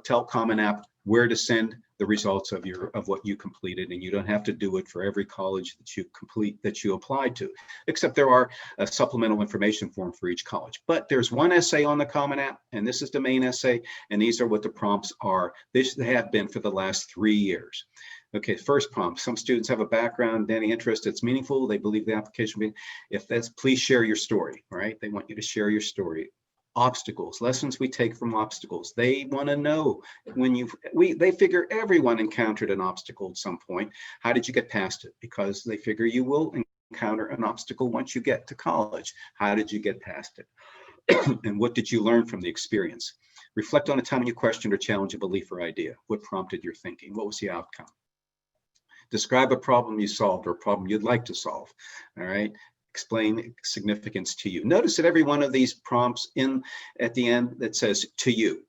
tell Common App where to send the results of what you completed, and you don't have to do it for every college that you applied to, except there are a supplemental information form for each college. But there's one essay on the Common App, and this is the main essay, and these are what the prompts are. They have been for the last 3 years. Okay, first prompt: some students have a background, any interest that's meaningful. They believe the application. If that's, please share your story. All right, they want you to share your story. Obstacles, lessons we take from obstacles. They want to know they figure everyone encountered an obstacle at some point. How did you get past it? Because they figure you will encounter an obstacle once you get to college. How did you get past it? And what did you learn from the experience? Reflect on a time when you questioned or challenged a belief or idea. What prompted your thinking? What was the outcome? Describe a problem you solved or a problem you'd like to solve. All right. Explain significance to you. Notice that every one of these prompts at the end that says to you,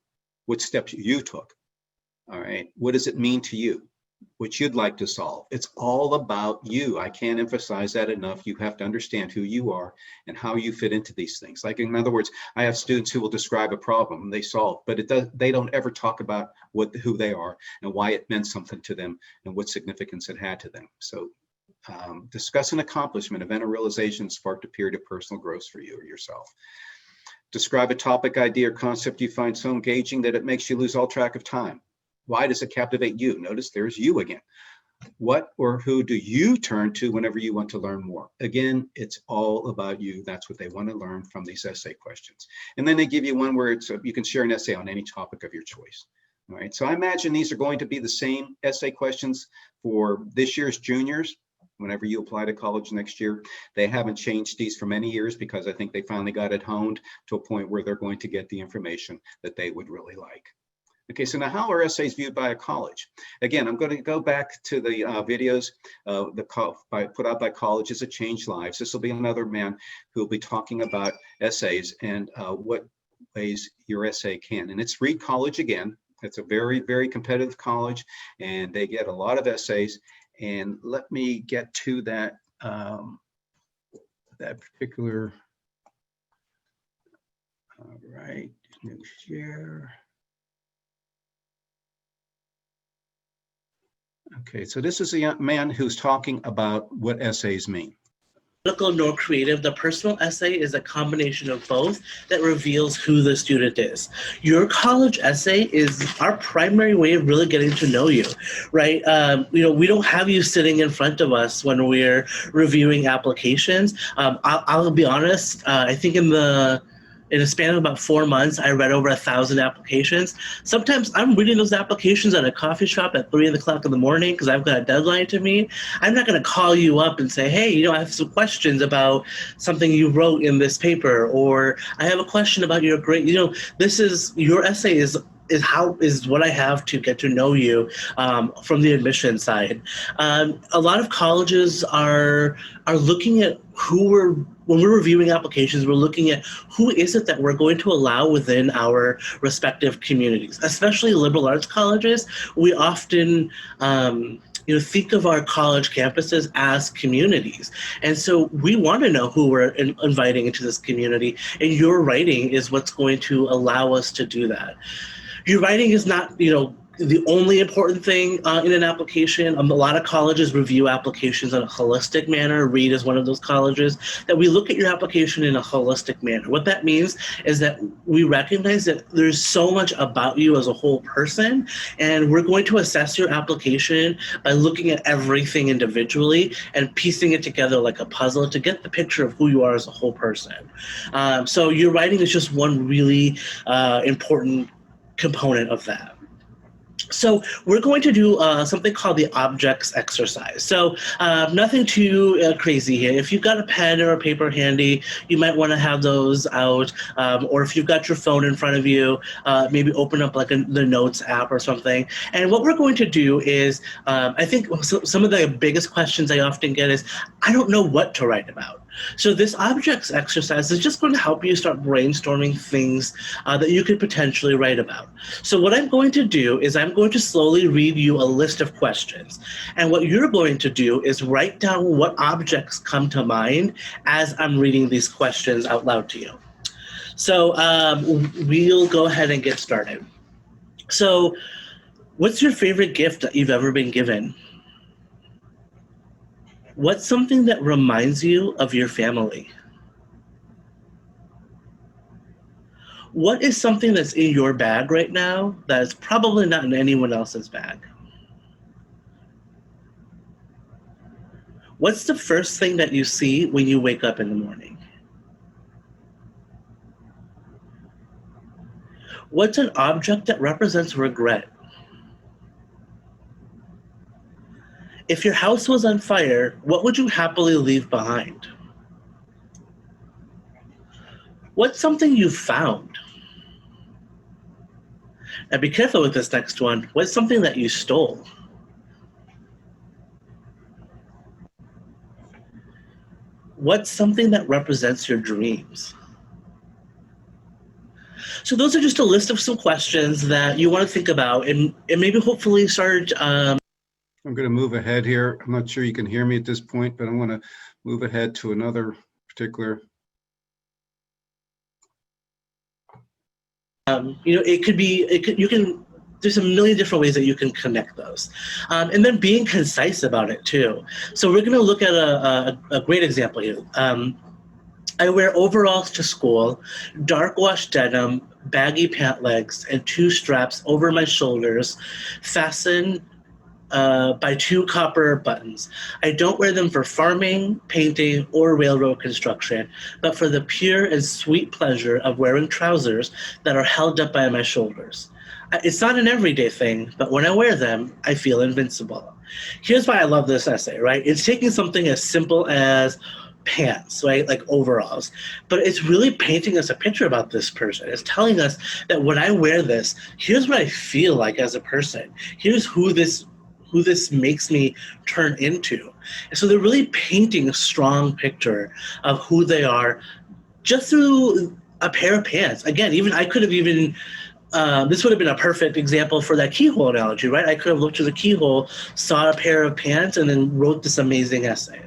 what steps you took. All right. What does it mean to you? What you'd like to solve. It's all about you. I can't emphasize that enough. You have to understand who you are and how you fit into these things. Like, in other words, I have students who will describe a problem they solve, but they don't ever talk about who they are and why it meant something to them and what significance it had to them. So discuss an accomplishment, event, or realization sparked a period of personal growth for you or yourself. Describe a topic, idea, or concept you find so engaging that it makes you lose all track of time. Why does it captivate you? Notice there's you again. What or who do you turn to whenever you want to learn more? Again, it's all about you. That's what they want to learn from these essay questions. And then they give you one where you can share an essay on any topic of your choice. All right. So I imagine these are going to be the same essay questions for this year's juniors. Whenever you apply to college next year, they haven't changed these for many years because I think they finally got it honed to a point where they're going to get the information that they would really like. Okay, so now how are essays viewed by a college? Again, I'm going to go back to the videos put out by colleges that change lives. This will be another man who will be talking about essays and what ways your essay can. And it's Reed College again. It's a very, very competitive college, and they get a lot of essays. And let me get to that particular. All right, new share. Okay, so this is a young man who's talking about what essays mean.
Nor creative, the personal essay is a combination of both that reveals who the student is. Your college essay is our primary way of really getting to know you, right? We don't have you sitting in front of us when we're reviewing applications. I'll be honest, I think in a span of about 4 months, I read over 1,000 applications. Sometimes I'm reading those applications at a coffee shop at 3 o'clock in the morning because I've got a deadline to meet. I'm not going to call you up and say, hey, I have some questions about something you wrote in this paper, or I have a question about your grade. This is your essay is what I have to get to know you from the admission side. A lot of colleges are looking at when we're reviewing applications, we're looking at who is it that we're going to allow within our respective communities, especially liberal arts colleges. We often think of our college campuses as communities. And so we want to know who we're inviting into this community, and your writing is what's going to allow us to do that. Your writing is not, the only important thing in an application. A lot of colleges review applications in a holistic manner. Reed is one of those colleges that we look at your application in a holistic manner. What that means is that we recognize that there's so much about you as a whole person, and we're going to assess your application by looking at everything individually and piecing it together like a puzzle to get the picture of who you are as a whole person. So your writing is just one really important component of that. So we're going to do something called the objects exercise. So nothing too crazy here. If you've got a pen or a paper handy, you might want to have those out. Or if you've got your phone in front of you, maybe open up like the Notes app or something. And what we're going to do is, I think some of the biggest questions I often get is, I don't know what to write about. So this objects exercise is just going to help you start brainstorming things that you could potentially write about. So what I'm going to do is I'm going to slowly read you a list of questions. And what you're going to do is write down what objects come to mind as I'm reading these questions out loud to you. So we'll go ahead and get started. So What's your favorite gift that you've ever been given? What's something that reminds you of your family? What is something that's in your bag right now that is probably not in anyone else's bag? What's the first thing that you see when you wake up in the morning? What's an object that represents regret? If your house was on fire, what would you happily leave behind? What's something you found? And be careful with this next one. What's something that you stole? What's something that represents your dreams? So those are just a list of some questions that you want to think about and maybe hopefully start.
I'm going to move ahead here. I'm not sure you can hear me at this point, but I'm going to move ahead to another particular.
It could be, you can, there's a million different ways that you can connect those. And then being concise about it too. So we're going to look at a great example here. I wear overalls to school, dark wash denim, baggy pant legs, and 2 straps over my shoulders, fastened by 2 copper buttons. I don't wear them for farming, painting, or railroad construction, but for the pure and sweet pleasure of wearing trousers that are held up by my shoulders. It's not an everyday thing, but when I wear them, I feel invincible. Here's why I love this essay, right? It's taking something as simple as pants, right? Like overalls. But it's really painting us a picture about this person. It's telling us that when I wear this, here's what I feel like as a person. Here's who this makes me turn into. And so they're really painting a strong picture of who they are just through a pair of pants. Again, even I could have even this would have been a perfect example for that keyhole analogy, right? I could have looked through the keyhole, saw a pair of pants, and then wrote this amazing essay.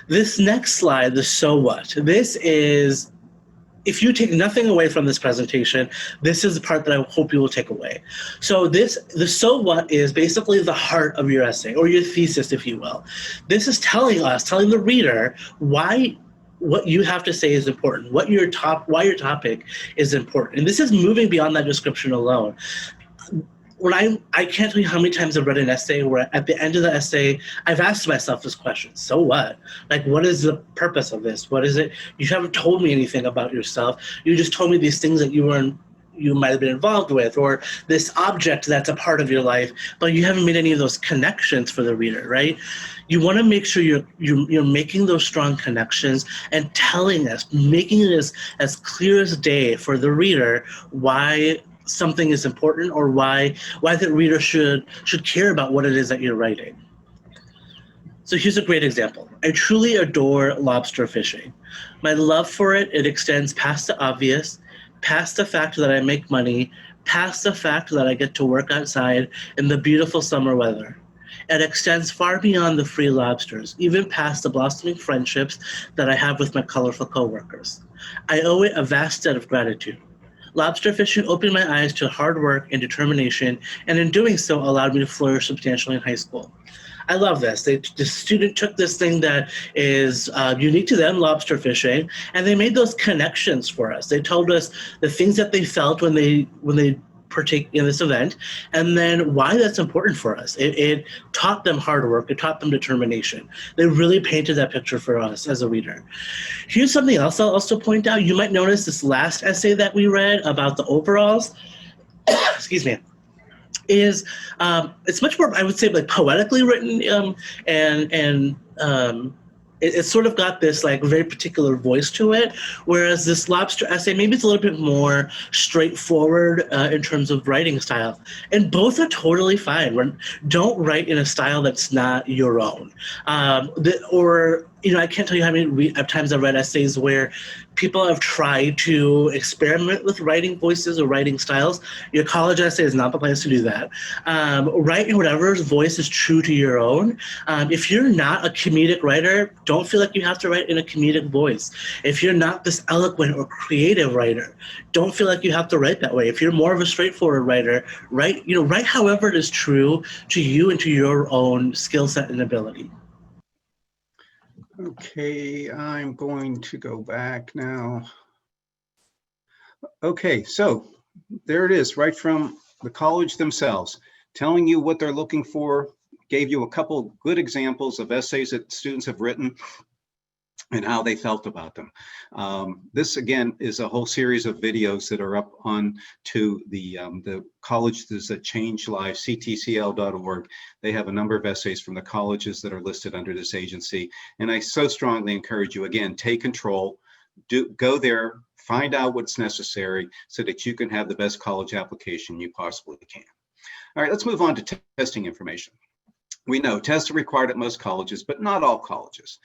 This next slide, the so what, this is, if you take nothing away from this presentation, this is the part that I hope you will take away. So the so what is basically the heart of your essay, or your thesis, if you will. This is telling the reader why what you have to say is important, why your topic is important. And this is moving beyond that description alone. When I can't tell you how many times I've read an essay where at the end of the essay, I've asked myself this question, so what? Like, what is the purpose of this? What is it? You haven't told me anything about yourself. You just told me these things that you might have been involved with, or this object that's a part of your life, but you haven't made any of those connections for the reader, right? You want to make sure you're making those strong connections and telling us, making it as clear as day for the reader why something is important, or why the reader should care about what it is that you're writing. So here's a great example. I truly adore lobster fishing. My love for it extends past the obvious, past the fact that I make money, past the fact that I get to work outside in the beautiful summer weather. It extends far beyond the free lobsters, even past the blossoming friendships that I have with my colorful coworkers. I owe it a vast debt of gratitude. Lobster fishing opened my eyes to hard work and determination, and in doing so allowed me to flourish substantially in high school. I love this. The student took this thing that is unique to them, lobster fishing, and they made those connections for us. They told us the things that they felt when they partake in this event, and then why that's important for us. It taught them hard work. It taught them determination. They really painted that picture for us as a reader. Here's something else I'll also point out. You might notice this last essay that we read about the overalls, excuse me, is it's much more, I would say, like poetically written, and it's sort of got this like very particular voice to it, whereas this lobster essay, maybe it's a little bit more straightforward in terms of writing style. And both are totally fine. Don't write in a style that's not your own. Or I can't tell you how many times I've read essays where people have tried to experiment with writing voices or writing styles. Your college essay is not the place to do that. Write whatever voice is true to your own. If you're not a comedic writer, don't feel like you have to write in a comedic voice. If you're not this eloquent or creative writer, don't feel like you have to write that way. If you're more of a straightforward writer, write however it is true to you and to your own skill set and ability.
Okay, I'm going to go back now. Okay, so there it is, right from the college themselves, telling you what they're looking for, gave you a couple good examples of essays that students have written and how they felt about them. This again is a whole series of videos that are up on to the college. There's a Change Live, ctcl.org. They have a number of essays from the colleges that are listed under this agency. And I so strongly encourage you, again, take control, go there, find out what's necessary so that you can have the best college application you possibly can. All right, let's move on to testing information. We know tests are required at most colleges, but not all colleges.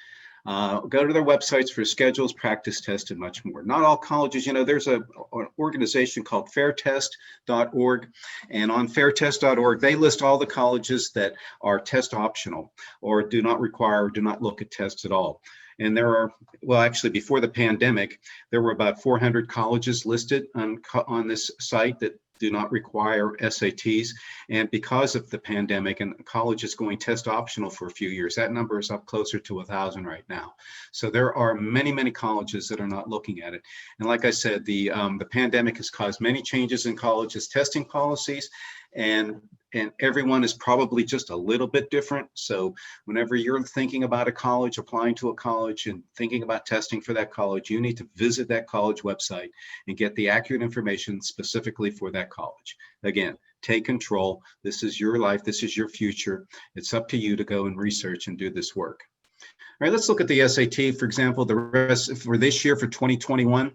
Go to their websites for schedules, practice tests, and much more. Not all colleges, there's an organization called fairtest.org, and on fairtest.org, they list all the colleges that are test optional or do not require or do not look at tests at all. And there are, well, actually before the pandemic, there were about 400 colleges listed on this site that do not require SATs. And because of the pandemic and college is going test optional for a few years, that number is up closer to 1,000 right now. So there are many, many colleges that are not looking at it. And like I said, the pandemic has caused many changes in colleges' testing policies, and everyone is probably just a little bit different. So whenever you're thinking about a college, applying to a college and thinking about testing for that college, you need to visit that college website and get the accurate information specifically for that college. Again, take control. This is your life. This is your future. It's up to you to go and research and do this work. All right, let's look at the SAT, for example, the rest for this year for 2021.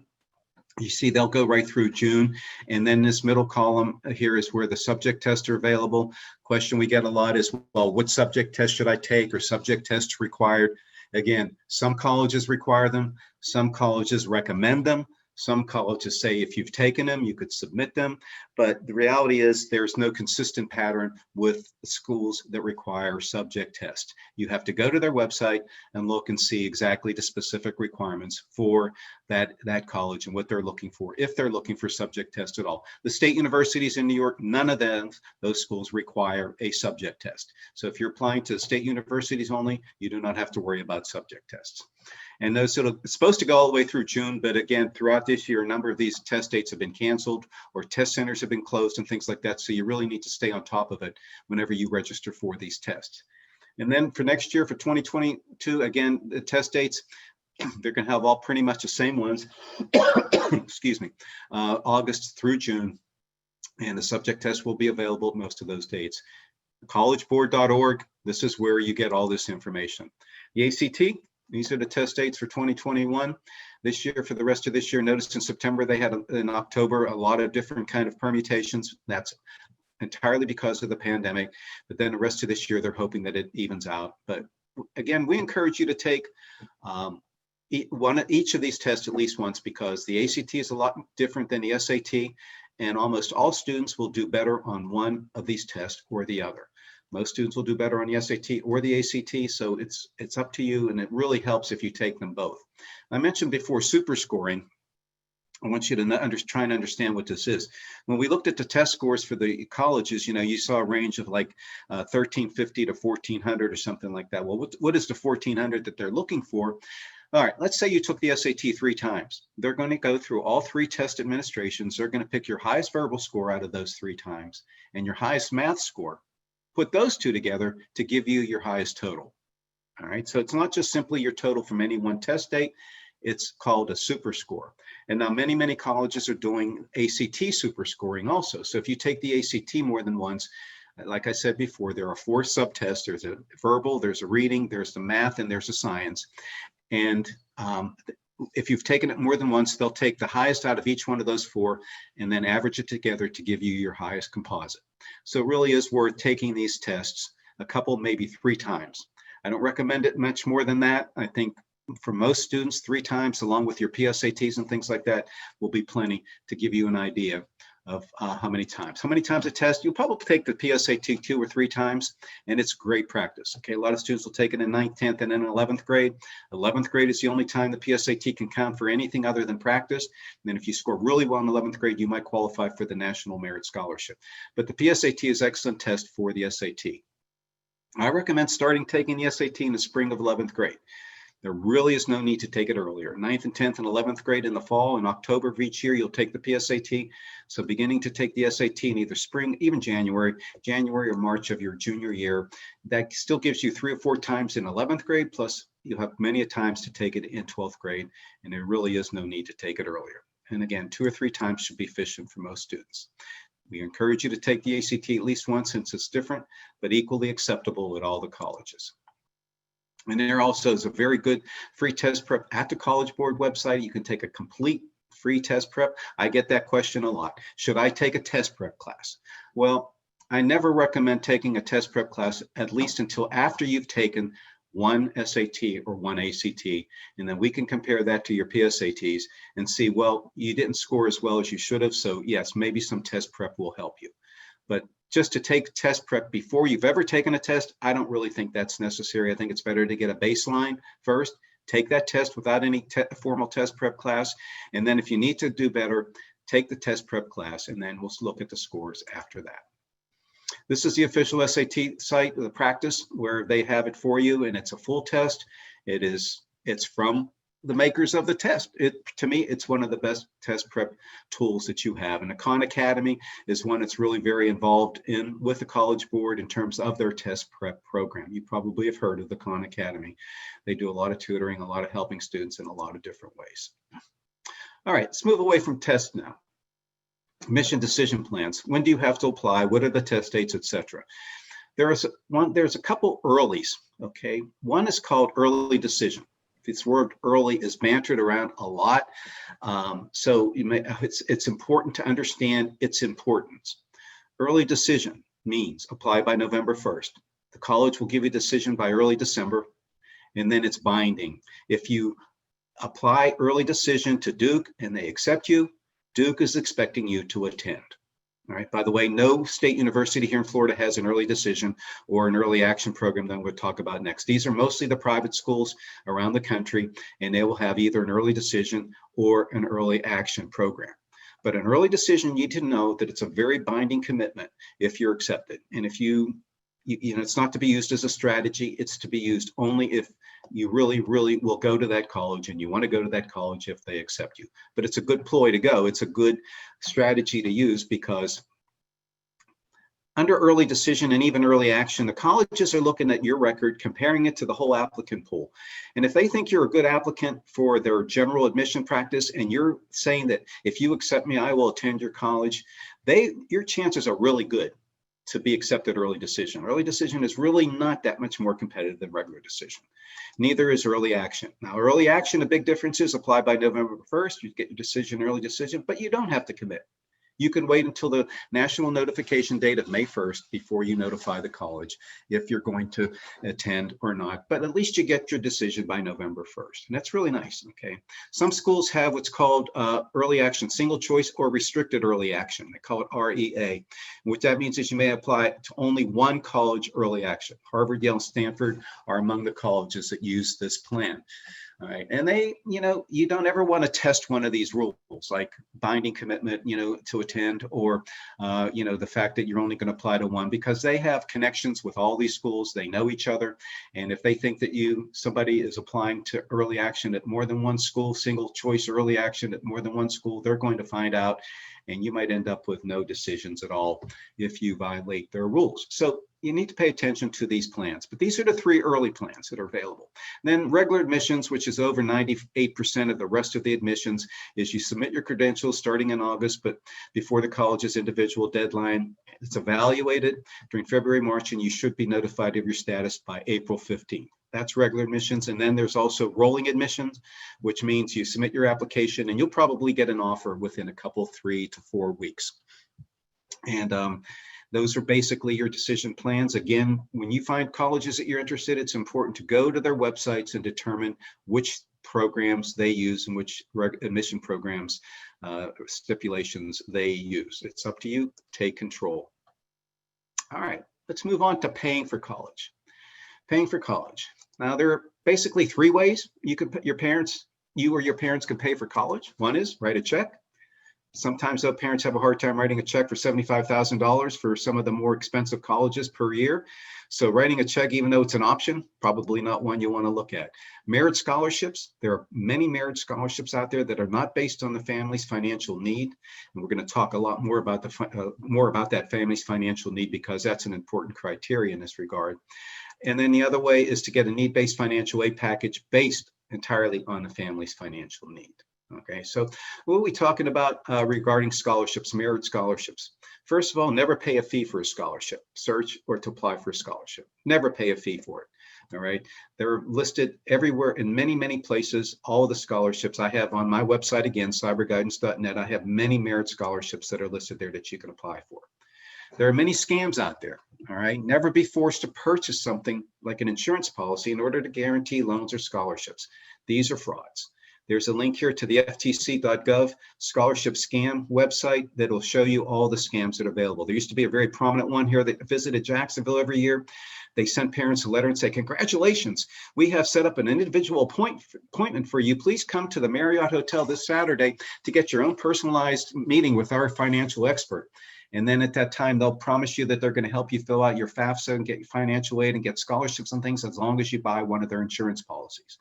You see, they'll go right through June. And then this middle column here is where the subject tests are available. Question we get a lot is, well, what subject test should I take, or subject tests required? Again, some colleges require them. Some colleges recommend them. Some colleges say if you've taken them, you could submit them. But the reality is there's no consistent pattern with schools that require subject tests. You have to go to their website and look and see exactly the specific requirements for that college and what they're looking for, if they're looking for subject tests at all. The state universities in New York, none of them, those schools require a subject test. So if you're applying to state universities only, you do not have to worry about subject tests. And those it's supposed to go all the way through June, but again, throughout this year, a number of these test dates have been canceled or test centers have been closed and things like that. So you really need to stay on top of it whenever you register for these tests. And then for next year, for 2022, again, the test dates, they're going to have all pretty much the same ones, excuse me, August through June. And the subject test will be available at most of those dates. Collegeboard.org, this is where you get all this information. The ACT, these are the test dates for 2021. This year, for the rest of this year, notice in September, they had in October, a lot of different kind of permutations. That's entirely because of the pandemic. But then the rest of this year, they're hoping that it evens out. But again, we encourage you to take each of these tests at least once, because the ACT is a lot different than the SAT. And almost all students will do better on one of these tests or the other. Most students will do better on the SAT or the ACT, so it's up to you, and it really helps if you take them both. I mentioned before super scoring. I want you to try and understand what this is. When we looked at the test scores for the colleges, you saw a range of like 1350 to 1400 or something like that. Well, what is the 1400 that they're looking for? All right, let's say you took the SAT 3 times. They're going to go through all 3 test administrations. They're going to pick your highest verbal score out of those 3 times and your highest math score. Put those 2 together to give you your highest total. All right, so it's not just simply your total from any one test date. It's called a super score. And now many, many colleges are doing ACT super scoring also. So if you take the ACT more than once, like I said before, there are 4 subtests. There's a verbal, there's a reading, there's the math, and there's a science. And if you've taken it more than once, they'll take the highest out of each one of those 4 and then average it together to give you your highest composite. So it really is worth taking these tests a couple, maybe 3 times. I don't recommend it much more than that. I think for most students, 3 times along with your PSATs and things like that will be plenty to give you an idea of how many times. How many times a test? You'll probably take the PSAT 2 or 3 times, and it's great practice. Okay, a lot of students will take it in 9th, 10th, and then 11th grade. 11th grade is the only time the PSAT can count for anything other than practice. And then if you score really well in 11th grade, you might qualify for the National Merit Scholarship. But the PSAT is an excellent test for the SAT. I recommend starting taking the SAT in the spring of 11th grade. There really is no need to take it earlier. 9th and 10th and 11th grade in the fall. In October of each year, you'll take the PSAT. So beginning to take the SAT in either spring, even January or March of your junior year, that still gives you 3 or 4 times in 11th grade, plus you'll have many a times to take it in 12th grade, and there really is no need to take it earlier. And again, 2 or 3 times should be sufficient for most students. We encourage you to take the ACT at least once since it's different, but equally acceptable at all the colleges. And there also is a very good free test prep at the College Board website. You can take a complete free test prep. I get that question a lot. Should I take a test prep class? Well, I never recommend taking a test prep class at least until after you've taken 1 SAT or 1 ACT, and then we can compare that to your PSATs and see, well, you didn't score as well as you should have. So yes, maybe some test prep will help you. But just to take test prep before you've ever taken a test, I don't really think that's necessary. I think it's better to get a baseline first, take that test without any formal test prep class. And then if you need to do better, take the test prep class, and then we'll look at the scores after that. This is the official SAT site, the practice, where they have it for you, and it's a full test. It's from the makers of the test. To me, it's one of the best test prep tools that you have. And the Khan Academy is one that's really very involved with the College Board in terms of their test prep program. You probably have heard of the Khan Academy. They do a lot of tutoring, a lot of helping students in a lot of different ways. All right, let's move away from tests now. Mission decision plans. When do you have to apply? What are the test dates, etc.? There's a couple earlies, okay? One is called early decision. This word early is bantered around a lot. So it's important to understand its importance. Early decision means apply by November 1st. The college will give you a decision by early December, and then it's binding. If you apply early decision to Duke and they accept you, Duke is expecting you to attend. All right. By the way, no state university here in Florida has an early decision or an early action program that I'm going to talk about next. These are mostly the private schools around the country, and they will have either an early decision or an early action program. But an early decision, you need to know that it's a very binding commitment if you're accepted. And if you know, it's not to be used as a strategy. It's to be used only if you really, really will go to that college and you want to go to that college if they accept you. But it's a good ploy to go. It's a good strategy to use because under early decision and even early action, the colleges are looking at your record, comparing it to the whole applicant pool. And if they think you're a good applicant for their general admission practice and you're saying that if you accept me, I will attend your college, your chances are really good to be accepted early decision. Early decision is really not that much more competitive than regular decision. Neither is early action. Now, early action, the big difference is apply by November 1st, you get your decision, early decision, but you don't have to commit. You can wait until the national notification date of May 1st before you notify the college if you're going to attend or not, but at least you get your decision by November 1st. And that's really nice, okay? Some schools have what's called early action single choice or restricted early action. They call it REA. And what that means is you may apply to only one college early action. Harvard, Yale, Stanford are among the colleges that use this plan. All right, and you don't ever want to test one of these rules like binding commitment, to attend, or, the fact that you're only going to apply to one, because they have connections with all these schools. They know each other. And if they think that somebody is applying to early action at more than one school, single choice early action at more than one school, they're going to find out, and you might end up with no decisions at all if you violate their rules. So you need to pay attention to these plans, but these are the 3 early plans that are available. Then regular admissions, which is over 98% of the rest of the admissions, is you submit your credentials starting in August, but before the college's individual deadline. It's evaluated during February, March, and you should be notified of your status by April 15th. That's regular admissions. And then there's also rolling admissions, which means you submit your application and you'll probably get an offer within a couple, 3 to 4 weeks. And Those are basically your decision plans. Again, when you find colleges that you're interested, it's important to go to their websites and determine which programs they use and which admission programs stipulations they use. It's up to you. Take control. All right, let's move on to paying for college. Paying for college. Now, there are basically three ways you or your parents can pay for college. One is write a check. Sometimes though, parents have a hard time writing a check for $75,000 for some of the more expensive colleges per year. So writing a check, even though it's an option, probably not one you want to look at. Merit scholarships. There are many merit scholarships out there that are not based on the family's financial need. And we're going to talk a lot more about that family's financial need, because that's an important criteria in this regard. And then the other way is to get a need-based financial aid package based entirely on the family's financial need. Okay, so what are we talking about regarding scholarships, merit scholarships? First of all, never pay a fee for a scholarship, search or to apply for a scholarship. Never pay a fee for it. All right, they're listed everywhere in many, many places. All of the scholarships I have on my website, again, cyberguidance.net, I have many merit scholarships that are listed there that you can apply for. There are many scams out there. All right, never be forced to purchase something like an insurance policy in order to guarantee loans or scholarships. These are frauds. There's a link here to the ftc.gov scholarship scam website that will show you all the scams that are available. There used to be a very prominent one here that visited Jacksonville every year. They sent parents a letter and say, congratulations, we have set up an individual appointment for you. Please come to the Marriott Hotel this Saturday to get your own personalized meeting with our financial expert. And then at that time, they'll promise you that they're going to help you fill out your FAFSA and get financial aid and get scholarships and things as long as you buy one of their insurance policies.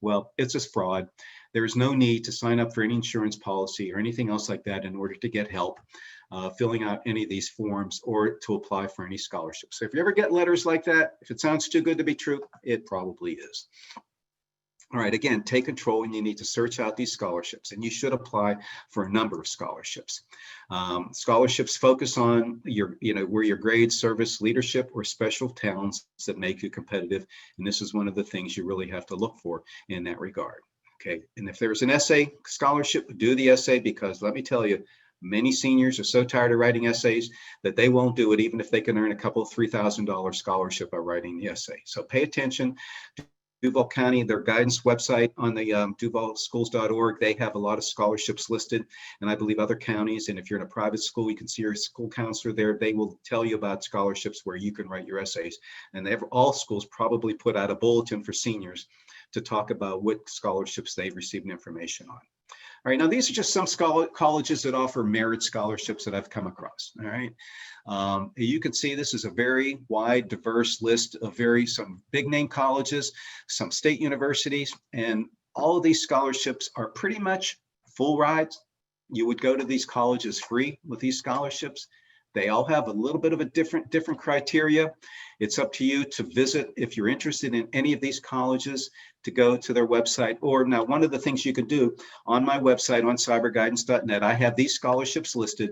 Well, it's a fraud. There is no need to sign up for any insurance policy or anything else like that in order to get help filling out any of these forms or to apply for any scholarships. So if you ever get letters like that, if it sounds too good to be true, it probably is. All right, again, take control, and you need to search out these scholarships, and you should apply for a number of scholarships. Scholarships focus on where your grades, service, leadership, or special talents that make you competitive. And this is one of the things you really have to look for in that regard. Okay, and if there's an essay scholarship, do the essay, because let me tell you, many seniors are so tired of writing essays that they won't do it, even if they can earn a couple of $3,000 scholarship by writing the essay. So pay attention. Duval County, their guidance website on the duvalschools.org, they have a lot of scholarships listed, and I believe other counties. And if you're in a private school, you can see your school counselor there. They will tell you about scholarships where you can write your essays. And all schools probably put out a bulletin for seniors to talk about what scholarships they've received information on. All right, now these are just some colleges that offer merit scholarships that I've come across. All right, you can see this is a very wide, diverse list of some big name colleges, some state universities, and all of these scholarships are pretty much full rides. You would go to these colleges free with these scholarships. They all have a little bit of a different criteria. It's up to you to visit if you're interested in any of these colleges, to go to their website. Or now, one of the things you could do on my website on cyberguidance.net, I have these scholarships listed,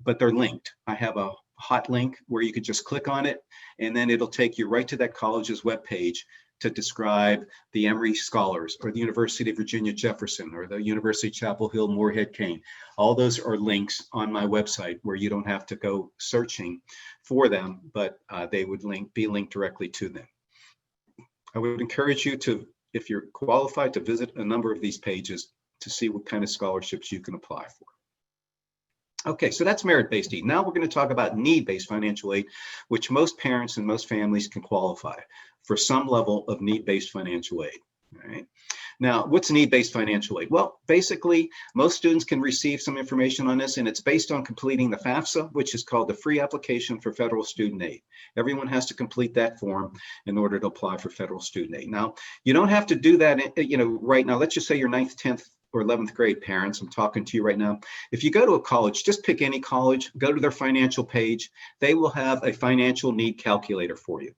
but they're linked. I have a hot link where you could just click on it, and then it'll take you right to that college's webpage to describe the Emory Scholars or the University of Virginia Jefferson or the University of Chapel Hill Moorhead Kane. All those are links on my website where you don't have to go searching for them, but they would be linked directly to them. I would encourage you to, if you're qualified, to visit a number of these pages to see what kind of scholarships you can apply for. Okay, so that's merit-based aid. Now we're going to talk about need-based financial aid, which most parents and most families can qualify for some level of need-based financial aid. All right. Now, what's need-based financial aid? Well, basically, most students can receive some information on this, and it's based on completing the FAFSA, which is called the Free Application for Federal Student Aid. Everyone has to complete that form in order to apply for federal student aid. Now, you don't have to do that, right now. Let's just say you're 9th, 10th, or 11th grade parents. I'm talking to you right now. If you go to a college, just pick any college, go to their financial page. They will have a financial need calculator for you,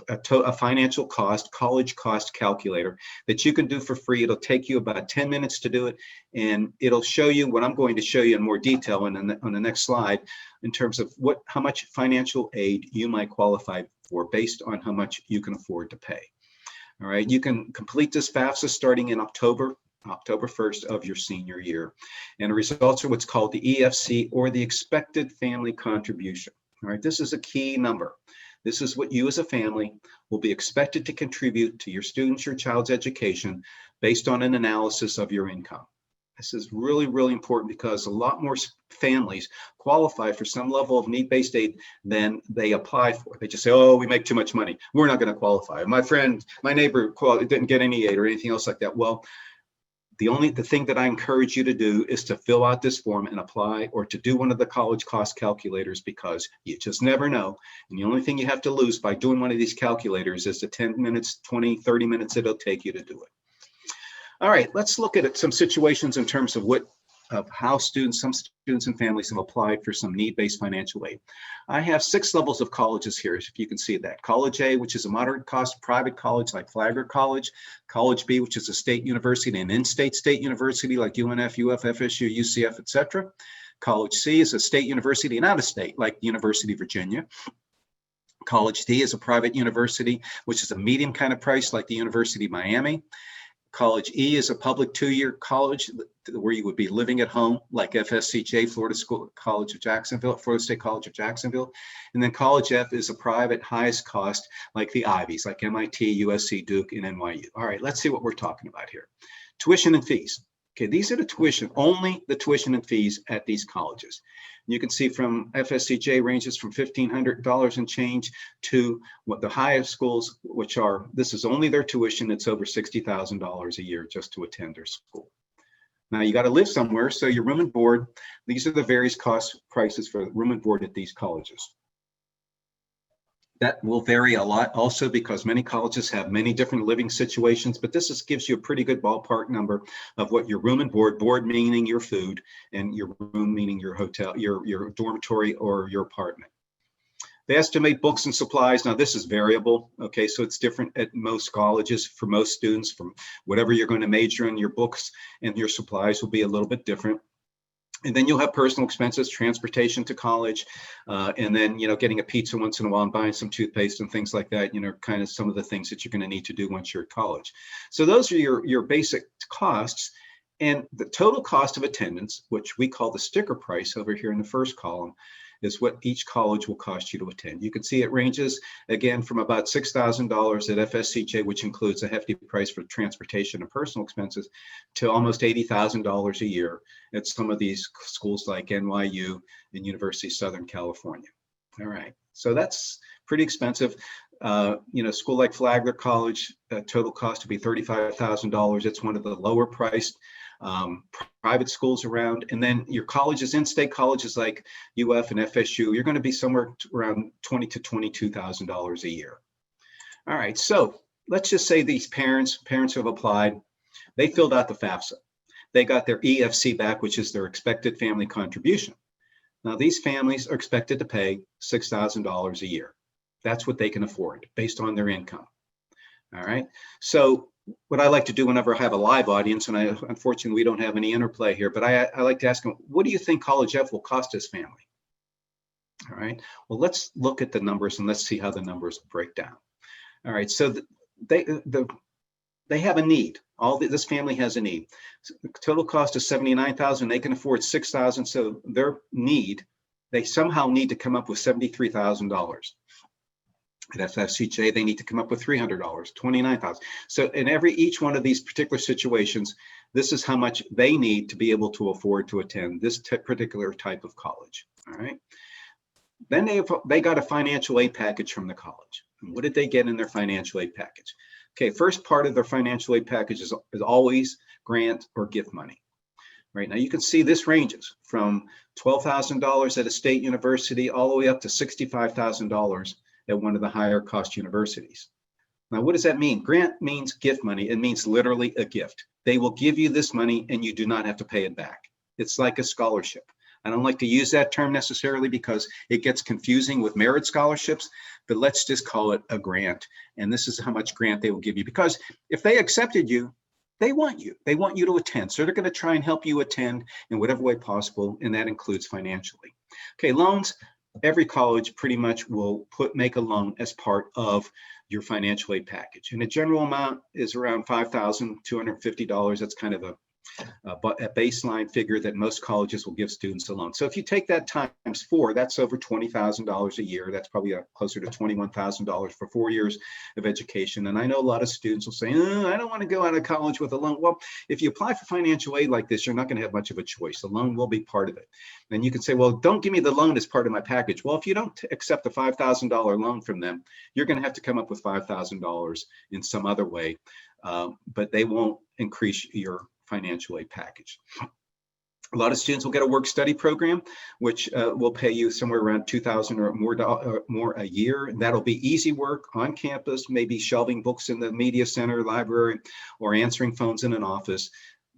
a financial cost, college cost calculator that you can do for free. It'll take you about 10 minutes to do it, and it'll show you what I'm going to show you in more detail on the next slide in terms of how much financial aid you might qualify for based on how much you can afford to pay. All right, you can complete this FAFSA starting in October 1st of your senior year. And the results are what's called the EFC, or the expected family contribution. All right, this is a key number. This is what you as a family will be expected to contribute to your students, your child's education based on an analysis of your income. This is really, really important because a lot more families qualify for some level of need-based aid than they apply for. They just say, oh, we make too much money, we're not going to qualify. My neighbor didn't get any aid or anything else like that. Well, the thing that I encourage you to do is to fill out this form and apply, or to do one of the college cost calculators, because you just never know. And the only thing you have to lose by doing one of these calculators is the 10 minutes, 20, 30 minutes it'll take you to do it. All right, let's look at some situations in terms of how some students and families have applied for some need-based financial aid. I have 6 levels of colleges here, if you can see that. College A, which is a moderate cost private college like Flagler College. College B, which is a state university, an in-state state university like UNF, UF, FSU, UCF, etc. College C is a state university and out of state like the University of Virginia. College D is a private university, which is a medium kind of price like the University of Miami. College E is a public 2-year college where you would be living at home, like FSCJ, Florida State College of Jacksonville. And then College F is a private highest cost, like the Ivies, like MIT, USC, Duke, and NYU. All right, let's see what we're talking about here. Tuition and fees. Okay, these are only the tuition and fees at these colleges. You can see from FSCJ ranges from $1,500 and change to what the highest schools, this is only their tuition, it's over $60,000 a year just to attend their school. Now you got to live somewhere, so your room and board, these are the various prices for room and board at these colleges. That will vary a lot also because many colleges have many different living situations, but this gives you a pretty good ballpark number of what your room and board meaning your food, and your room meaning your hotel, your dormitory or your apartment. They estimate books and supplies. Now this is variable, okay, so it's different at most colleges for most students. From whatever you're going to major in, your books and your supplies will be a little bit different. And then you'll have personal expenses, transportation to college, and then, getting a pizza once in a while and buying some toothpaste and things like that, kind of some of the things that you're going to need to do once you're at college. So those are your basic costs. And the total cost of attendance, which we call the sticker price over here in the first column, is what each college will cost you to attend. You can see it ranges, again, from about $6,000 at FSCJ, which includes a hefty price for transportation and personal expenses, to almost $80,000 a year at some of these schools like NYU and University of Southern California. All right, so that's pretty expensive. School like Flagler College, total cost to be $35,000. It's one of the lower priced private schools around. And then your colleges, in-state colleges like UF and FSU, you're going to be somewhere around $20,000 to $22,000 a year. All right, so let's just say these parents who have applied, they filled out the FAFSA. They got their EFC back, which is their expected family contribution. Now these families are expected to pay $6,000 a year. That's what they can afford based on their income. All right, so what I like to do whenever I have a live audience, and unfortunately we don't have any interplay here, but I like to ask them, what do you think College F will cost his family? All right, well, let's look at the numbers and let's see how the numbers break down. All right, so they have a need. This family has a need. So the total cost is $79,000. They can afford $6,000. So their need, they somehow need to come up with $73,000. At FSCJ, they need to come up with $300, $29,000. So in each one of these particular situations, this is how much they need to be able to afford to attend this particular type of college. All right. Then they got a financial aid package from the college. And what did they get in their financial aid package? Okay, first part of their financial aid package is always grant or gift money. Right now, you can see this ranges from $12,000 at a state university all the way up to $65,000 at one of the higher cost universities. Now, what does that mean? Grant means gift money. It means literally a gift. They will give you this money and you do not have to pay it back. It's like a scholarship. I don't like to use that term necessarily because it gets confusing with merit scholarships, but let's just call it a grant. And this is how much grant they will give you, because if they accepted you, they want you to attend. So they're going to try and help you attend in whatever way possible. And that includes financially. Okay, loans. Every college pretty much will make a loan as part of your financial aid package. And the general amount is around $5,250. That's kind of a baseline figure that most colleges will give students a loan. So if you take that times 4, that's over $20,000 a year. That's probably closer to $21,000 for 4 years of education. And I know a lot of students will say, I don't want to go out of college with a loan. Well, if you apply for financial aid like this, you're not going to have much of a choice. The loan will be part of it. Then you can say, well, don't give me the loan as part of my package. Well, if you don't accept a $5,000 loan from them, you're going to have to come up with $5,000 in some other way, but they won't increase your financial aid package. A lot of students will get a work-study program, which will pay you somewhere around $2,000 or more a year. And that'll be easy work on campus, maybe shelving books in the media center, library, or answering phones in an office,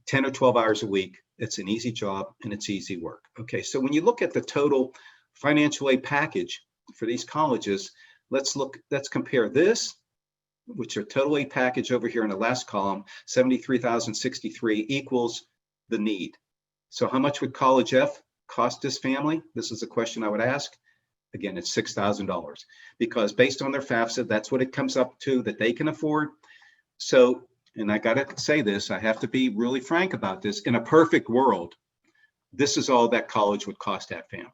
10 or 12 hours a week. It's an easy job and it's easy work. Okay, so when you look at the total financial aid package for these colleges, let's compare this, which are total aid package over here in the last column, $73,063 equals the need. So how much would College F cost this family? This is a question I would ask. Again, it's $6,000 because based on their FAFSA, that's what it comes up to that they can afford. So, and I gotta say this, I have to be really frank about this. In a perfect world, this is all that college would cost that family.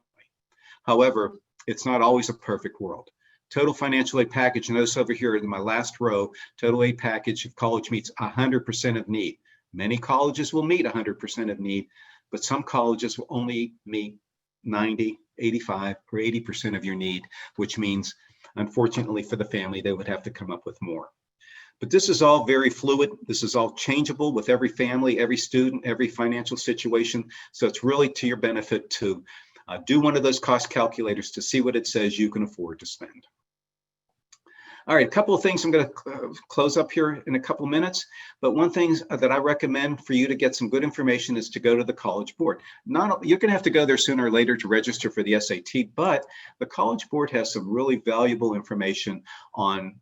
However, it's not always a perfect world. Total financial aid package, notice over here in my last row, total aid package if college meets 100% of need. Many colleges will meet 100% of need, but some colleges will only meet 90, 85, or 80% of your need, which means, unfortunately for the family, they would have to come up with more. But this is all very fluid. This is all changeable with every family, every student, every financial situation. So it's really to your benefit to do one of those cost calculators to see what it says you can afford to spend. All right, a couple of things I'm going to close up here in a couple of minutes. But one thing that I recommend for you to get some good information is to go to the College Board. You're going to have to go there sooner or later to register for the SAT, but the College Board has some really valuable information on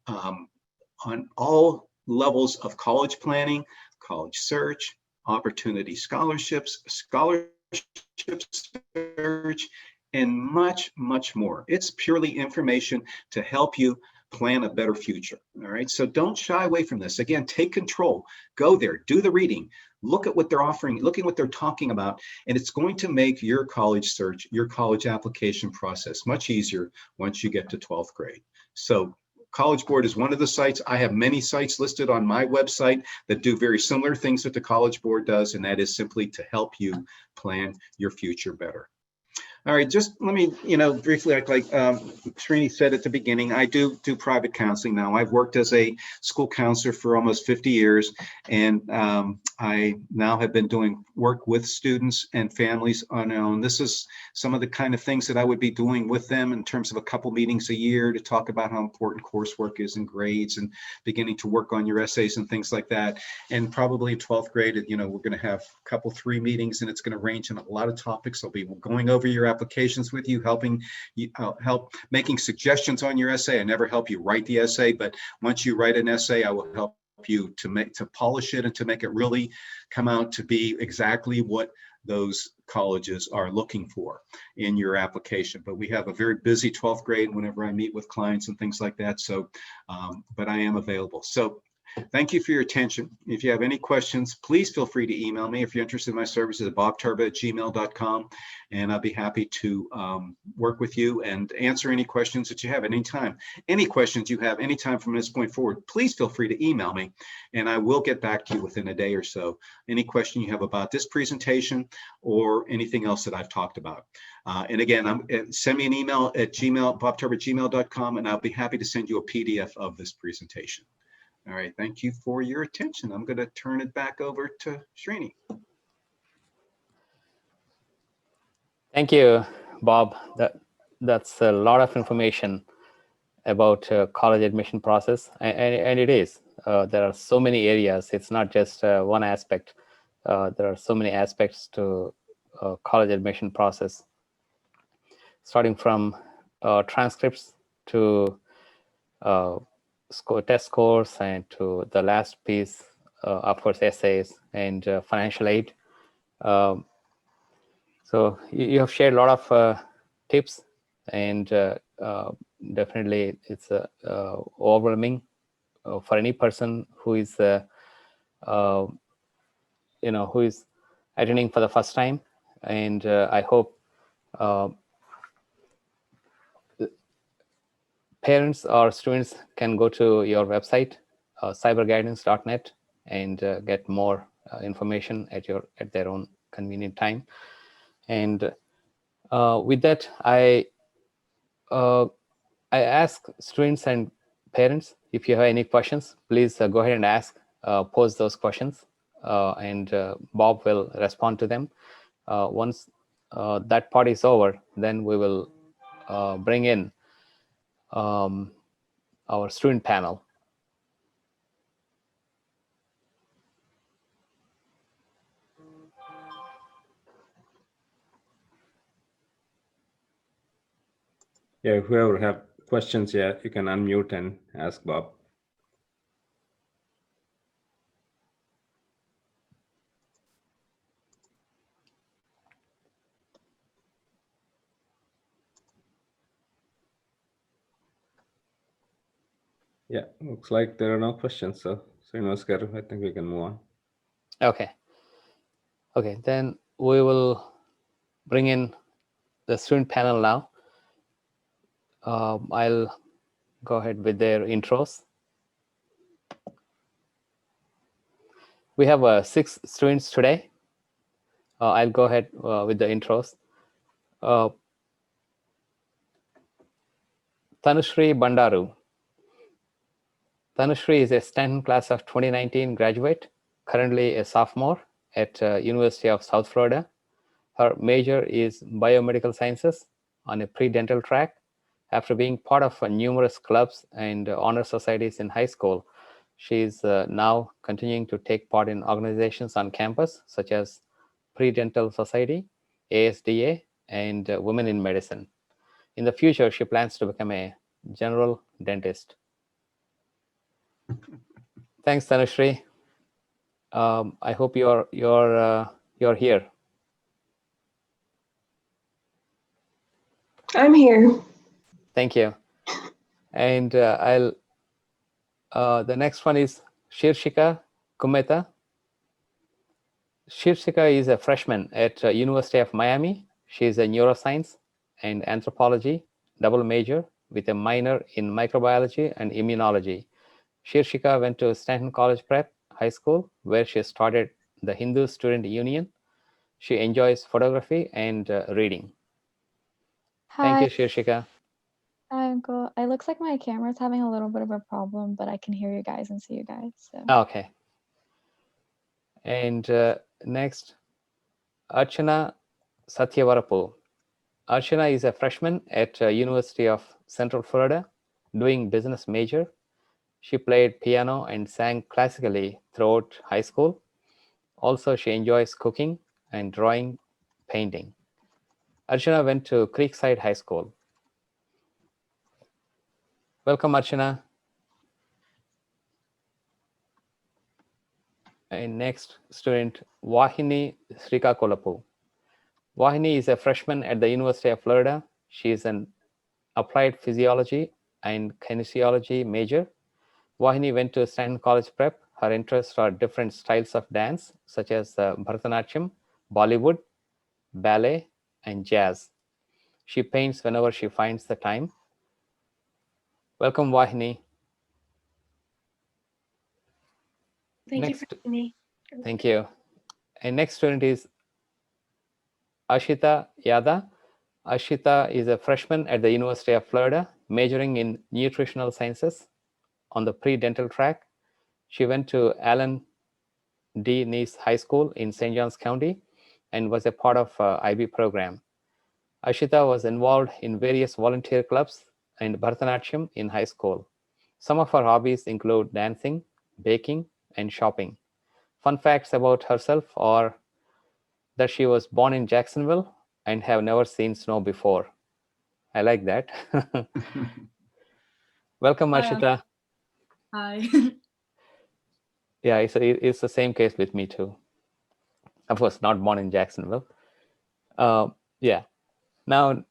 all levels of college planning, college search, opportunity scholarships, scholarship search, and much, much more. It's purely information to help you plan a better future. All right, so don't shy away from this. Again, take control, go there, do the reading, look at what they're offering, look at what they're talking about, and it's going to make your college search, your college application process much easier once you get to 12th grade. So College Board is one of the sites. I have many sites listed on my website that do very similar things that the College Board does, and that is simply to help you plan your future better. All right, just let me, briefly, like Srini said at the beginning, I do private counseling now. I've worked as a school counselor for almost 50 years, and I now have been doing work with students and families on their own. This is some of the kind of things that I would be doing with them in terms of a couple meetings a year to talk about how important coursework is and grades and beginning to work on your essays and things like that. And probably in 12th grade, we're going to have a couple, 3 meetings, and it's going to range in a lot of topics. I'll be going over your applications with you, helping you making suggestions on your essay. I never help you write the essay, but once you write an essay, I will help you to polish it and to make it really come out to be exactly what those colleges are looking for in your application. But we have a very busy 12th grade whenever I meet with clients and things like that. So, but I am available. So thank you for your attention. If you have any questions, please feel free to email me. If you're interested in my services at bobturba@gmail.com, and I'll be happy to work with you and answer any questions that you have at any time. Any questions you have anytime from this point forward, please feel free to email me, and I will get back to you within a day or so. Any question you have about this presentation or anything else that I've talked about. And again, send me an email at bobturba@gmail.com, and I'll be happy to send you a PDF of this presentation. All right, thank you for your attention. I'm going to turn it back over to Srini.
Thank you, Bob. That's a lot of information about college admission process, and it is. There are so many areas. It's not just one aspect. There are so many aspects to college admission process, starting from transcripts to test scores, and to the last piece, of course, essays and financial aid. So you have shared a lot of tips, and definitely it's overwhelming for any person who is who is attending for the first time, and I hope parents or students can go to your website, cyberguidance.net, and get more information at their own convenient time. And with that, I ask students and parents, if you have any questions, please go ahead and ask, pose those questions, and Bob will respond to them. Once that part is over, then we will bring in our student panel.
Yeah, whoever have questions, yeah, you can unmute and ask Bob. Yeah, looks like there are no questions. So, Srinivas garu, I think we can move on.
Okay. Okay, then we will bring in the student panel now. I'll go ahead with their intros. We have 6 students today. I'll go ahead with the intros. Tanushri Bandaru. Tanushri is a Stanton class of 2019 graduate, currently a sophomore at University of South Florida. Her major is biomedical sciences on a pre-dental track. After being part of numerous clubs and honor societies in high school, she is now continuing to take part in organizations on campus such as Pre-Dental Society, ASDA, and Women in Medicine. In the future, she plans to become a general dentist. Thanks, Tanushri. I hope you're here.
I'm here.
Thank you. And the next one is Shirshika Kumeta. Shirshika is a freshman at University of Miami. She is a neuroscience and anthropology double major with a minor in microbiology and immunology. Shirshika went to Stanton College Prep High School, where she started the Hindu Student Union. She enjoys photography and reading.
Hi.
Thank you, Shirshika.
Hi, Uncle. It looks like my camera's having a little bit of a problem, but I can hear you guys and see you guys. So.
Okay. And next, Archana Satyavarapu. Archana is a freshman at University of Central Florida, doing business major. She played piano and sang classically throughout high school. Also, she enjoys cooking and drawing, painting. Archana went to Creekside High School. Welcome, Archana. And next student, Vahini Srikakolapu. Vahini is a freshman at the University of Florida. She is an applied physiology and kinesiology major. Vahini went to Stanton College Prep. Her interests are different styles of dance, such as Bharatanatyam, Bollywood, ballet, and jazz. She paints whenever she finds the time. Welcome, Vahini.
Thank you for having me.
Thank you. And next student is Ashita Yada. Ashita is a freshman at the University of Florida, majoring in nutritional sciences on the pre-dental track. She went to Allen D. Neese High School in St. Johns County and was a part of IB program. Ashita was involved in various volunteer clubs and Bharatanatyam in high school. Some of her hobbies include dancing, baking, and shopping. Fun facts about herself are that she was born in Jacksonville and have never seen snow before. I like that. Welcome, Ashita.
Hi.
Yeah, it's the same case with me too. Of course, not born in Jacksonville. Yeah. Now,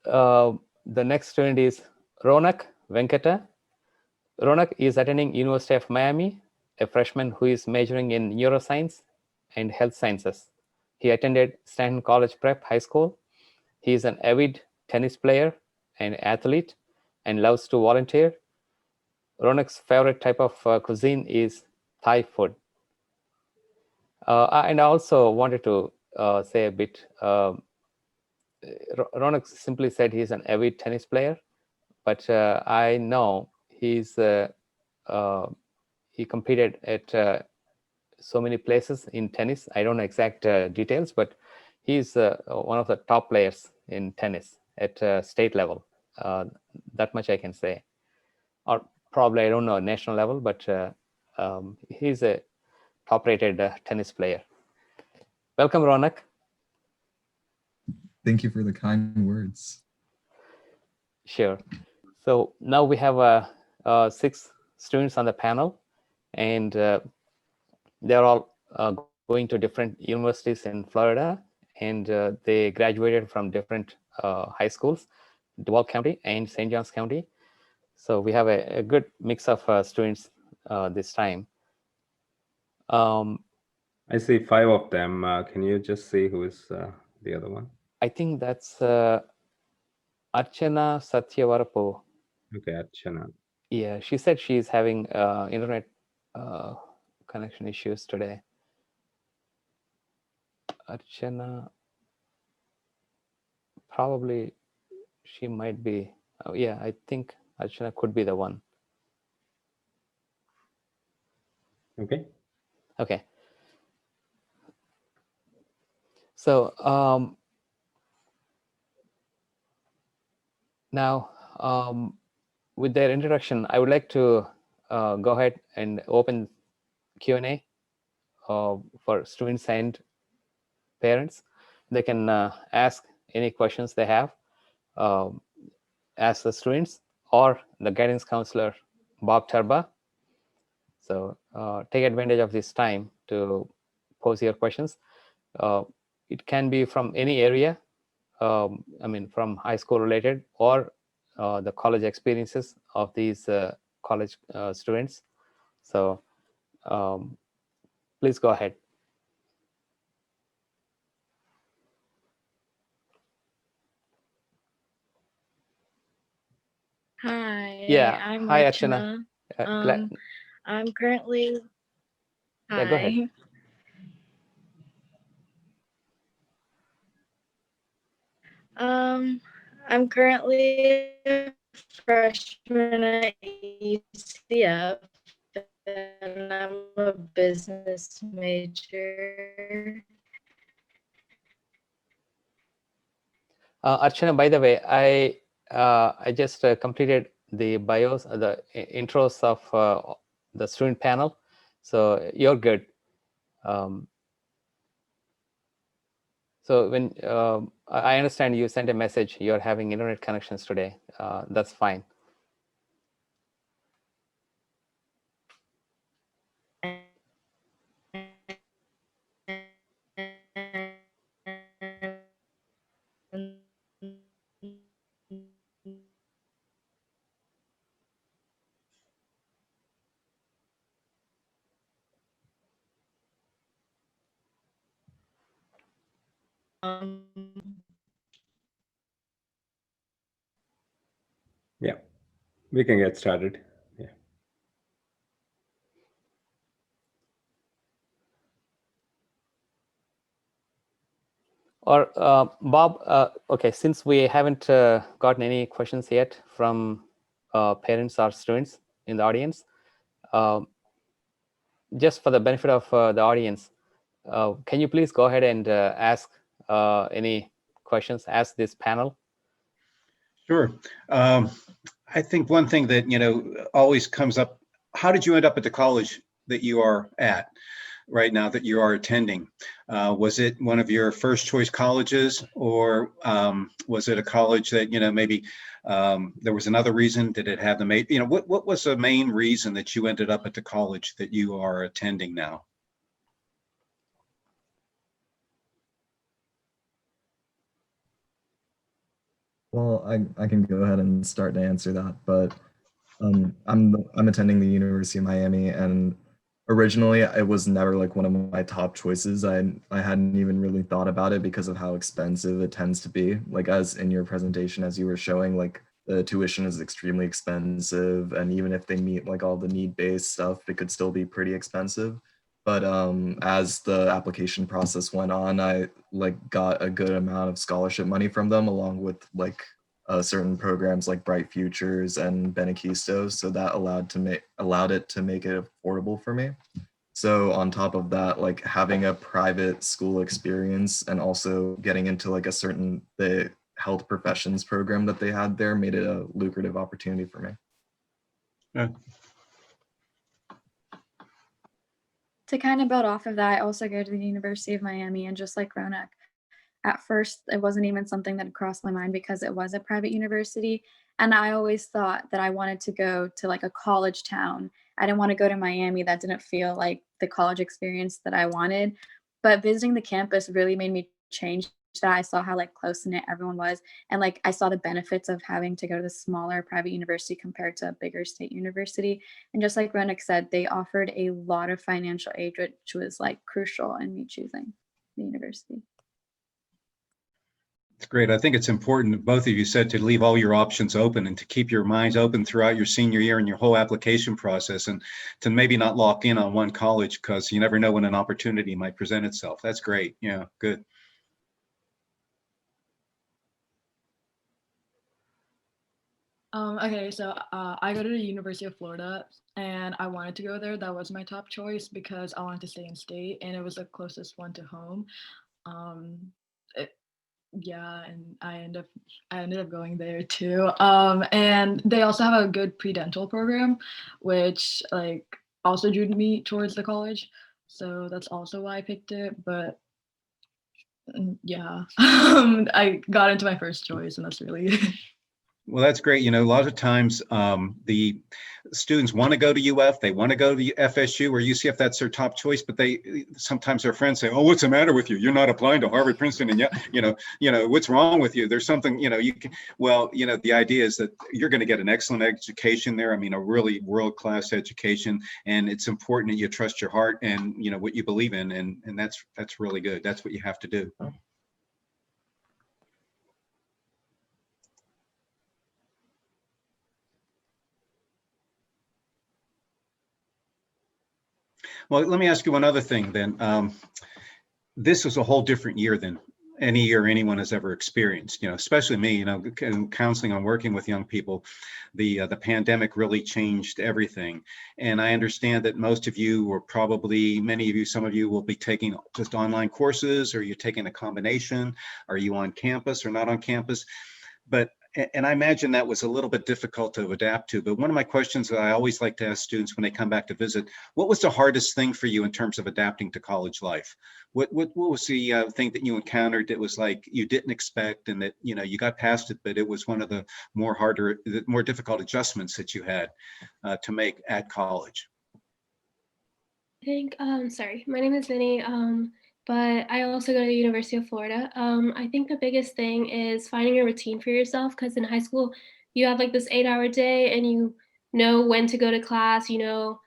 the next student is Ronak Venkata. Ronak is attending University of Miami, a freshman who is majoring in neuroscience and health sciences. He attended Stanton College Prep High School. He is an avid tennis player and athlete and loves to volunteer. Ronak's favorite type of cuisine is Thai food. And I also wanted to say a bit. Ronak simply said he's an avid tennis player, but I know he competed at so many places in tennis. I don't know exact details, but he's one of the top players in tennis at state level. That much I can say. Or probably, I don't know, national level, but he's a top-rated tennis player. Welcome, Ronak.
Thank you for the kind words.
Sure. So now we have 6 students on the panel, and they're all going to different universities in Florida, and they graduated from different high schools, Duval County and St. Johns County. So we have a good mix of students this time.
I see 5 of them. Can you just see who is the other one?
I think that's Archana Satyavarapu.
Okay, Archana.
Yeah, she said she's having internet connection issues today. Archana, probably she might be. Oh, yeah, I think Archana could be the one.
Okay.
Okay. So now with their introduction, I would like to go ahead and open Q&A for students and parents. They can ask any questions they have, ask the students or the guidance counselor, Bob Turba. So take advantage of this time to pose your questions. It can be from any area, I mean, from high school related or the college experiences of these college students. So please go ahead.
Hi.
Yeah.
I'm
Hi,
Archana.
Archana.
I'm currently.
Yeah, go ahead.
I'm currently a freshman at UCF, and I'm a business major.
Archana, by the way, I just completed the bios, the intros of the student panel, so you're good. So when I understand you sent a message, you're having internet connections today. That's fine.
Yeah, we can get started. Yeah.
Or Bob, okay, since we haven't gotten any questions yet from parents or students in the audience, just for the benefit of the audience, can you please go ahead and ask any questions, ask this panel?
Sure. I think one thing that, always comes up, how did you end up at the college that you are at right now, that you are attending? Was it one of your first choice colleges, or was it a college that, maybe there was another reason? Did it have the main, what was the main reason that you ended up at the college that you are attending now?
Well, I can go ahead and start to answer that, but I'm attending the University of Miami, and originally it was never like one of my top choices. I hadn't even really thought about it because of how expensive it tends to be. Like as in your presentation, as you were showing, like the tuition is extremely expensive, and even if they meet like all the need-based stuff, it could still be pretty expensive. But as the application process went on, I like got a good amount of scholarship money from them, along with like certain programs like Bright Futures and Benequisto. So that allowed it to make it affordable for me. So on top of that, like having a private school experience and also getting into like the health professions program that they had there made it a lucrative opportunity for me.
Yeah.
To kind of build off of that, I also go to the University of Miami, and just like Ronak, at first it wasn't even something that had crossed my mind because it was a private university. And I always thought that I wanted to go to like a college town. I didn't want to go to Miami. That didn't feel like the college experience that I wanted. But visiting the campus really made me change that. I saw how like close knit everyone was. And like I saw the benefits of having to go to the smaller private university compared to a bigger state university. And just like Ronak said, they offered a lot of financial aid, which was like crucial in me choosing the university.
It's great. I think it's important, both of you said, to leave all your options open and to keep your minds open throughout your senior year and your whole application process, and to maybe not lock in on one college because you never know when an opportunity might present itself. That's great. Yeah, good.
Okay, so I go to the University of Florida, and I wanted to go there. That was my top choice because I wanted to stay in state, and it was the closest one to home. Um, yeah, and I ended up going there too. And they also have a good pre-dental program, which like also drew me towards the college. So that's also why I picked it. But yeah, I got into my first choice, and that's really it.
Well, that's great. You know, a lot of times the students want to go to UF, they want to go to FSU or UCF. That's their top choice. But sometimes their friends say, "Oh, what's the matter with you? You're not applying to Harvard, Princeton, and what's wrong with you? There's something, you can." Well, the idea is that you're going to get an excellent education there. I mean, a really world-class education, and it's important that you trust your heart and what you believe in, and that's really good. That's what you have to do. Well, let me ask you one other thing then. This is a whole different year than any year anyone has ever experienced, especially me, counseling and working with young people. The pandemic really changed everything. And I understand that most of you, or probably many of you, some of you will be taking just online courses, or you're taking a combination. Are you on campus or not on campus? And I imagine that was a little bit difficult to adapt to. But one of my questions that I always like to ask students when they come back to visit, what was the hardest thing for you in terms of adapting to college life? What was the thing that you encountered that was like you didn't expect, and that you got past it, but it was one of the more difficult adjustments that you had to make at college?
I think, sorry, my name is Vinny. But I also go to the University of Florida. I think the biggest thing is finding a routine for yourself, because in high school, you have like this 8-hour day and you know when to go to class, you're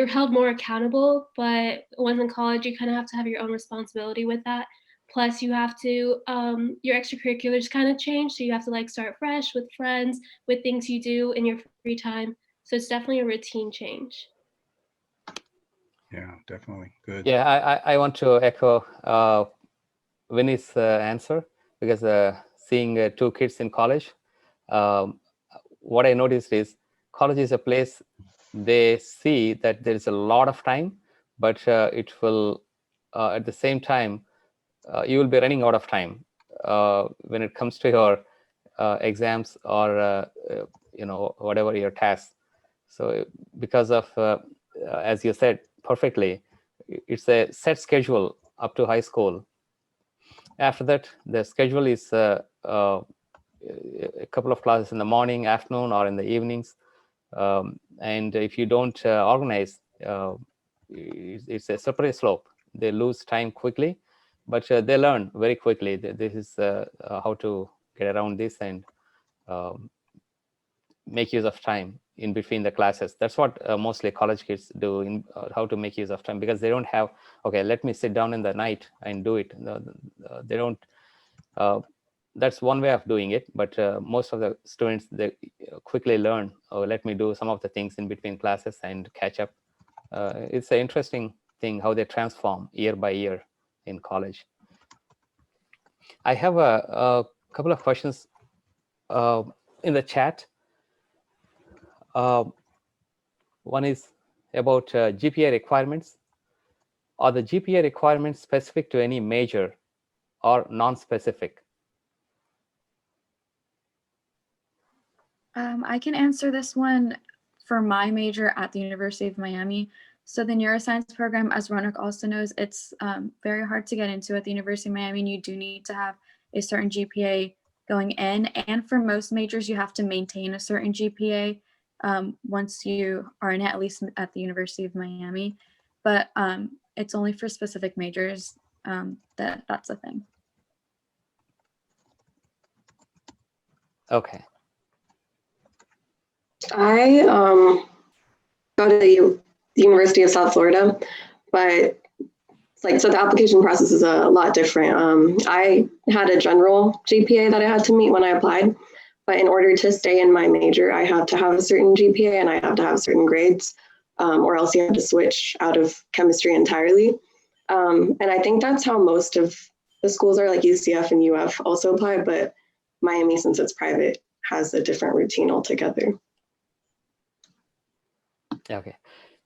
held more accountable, but once in college, you kind of have to have your own responsibility with that. Plus you have to, your extracurriculars kind of change. So you have to like start fresh with friends, with things you do in your free time. So it's definitely a routine change.
Yeah, definitely. Good.
Yeah, I want to echo Winnie's answer, because seeing two kids in college, what I noticed is college is a place they see that there is a lot of time, but it will, at the same time, you will be running out of time when it comes to your exams or whatever your tasks. So because of, as you said perfectly, it's a set schedule up to high school. After that, the schedule is a couple of classes in the morning, afternoon, or in the evenings. And if you don't organize, it's a slippery slope. They lose time quickly, but they learn very quickly. This is how to get around this and make use of time. in between the classes. That's what mostly college kids do, in how to make use of time, because they don't have, okay, let me sit down in the night and do it. They don't, that's one way of doing it, but most of the students, they quickly learn, oh, let me do some of the things in between classes and catch up. It's an interesting thing how they transform year by year in college. I have a couple of questions in the chat. One is about GPA requirements. Are the GPA requirements specific to any major or non-specific?
I can answer this one for my major at the University of Miami. So the neuroscience program, as Ronak also knows, it's very hard to get into at the University of Miami, and you do need to have a certain GPA going in. And for most majors, you have to maintain a certain GPA once you are in it, at least at the University of Miami. But it's only for specific majors that's a thing.
Okay.
I go to the University of South Florida, but it's like, so the application process is a lot different. I had a general GPA that I had to meet when I applied, but in order to stay in my major, I have to have a certain GPA and I have to have certain grades, or else you have to switch out of chemistry entirely. And I think that's how most of the schools are, like UCF and UF also apply, but Miami, since it's private, has a different routine altogether.
Okay.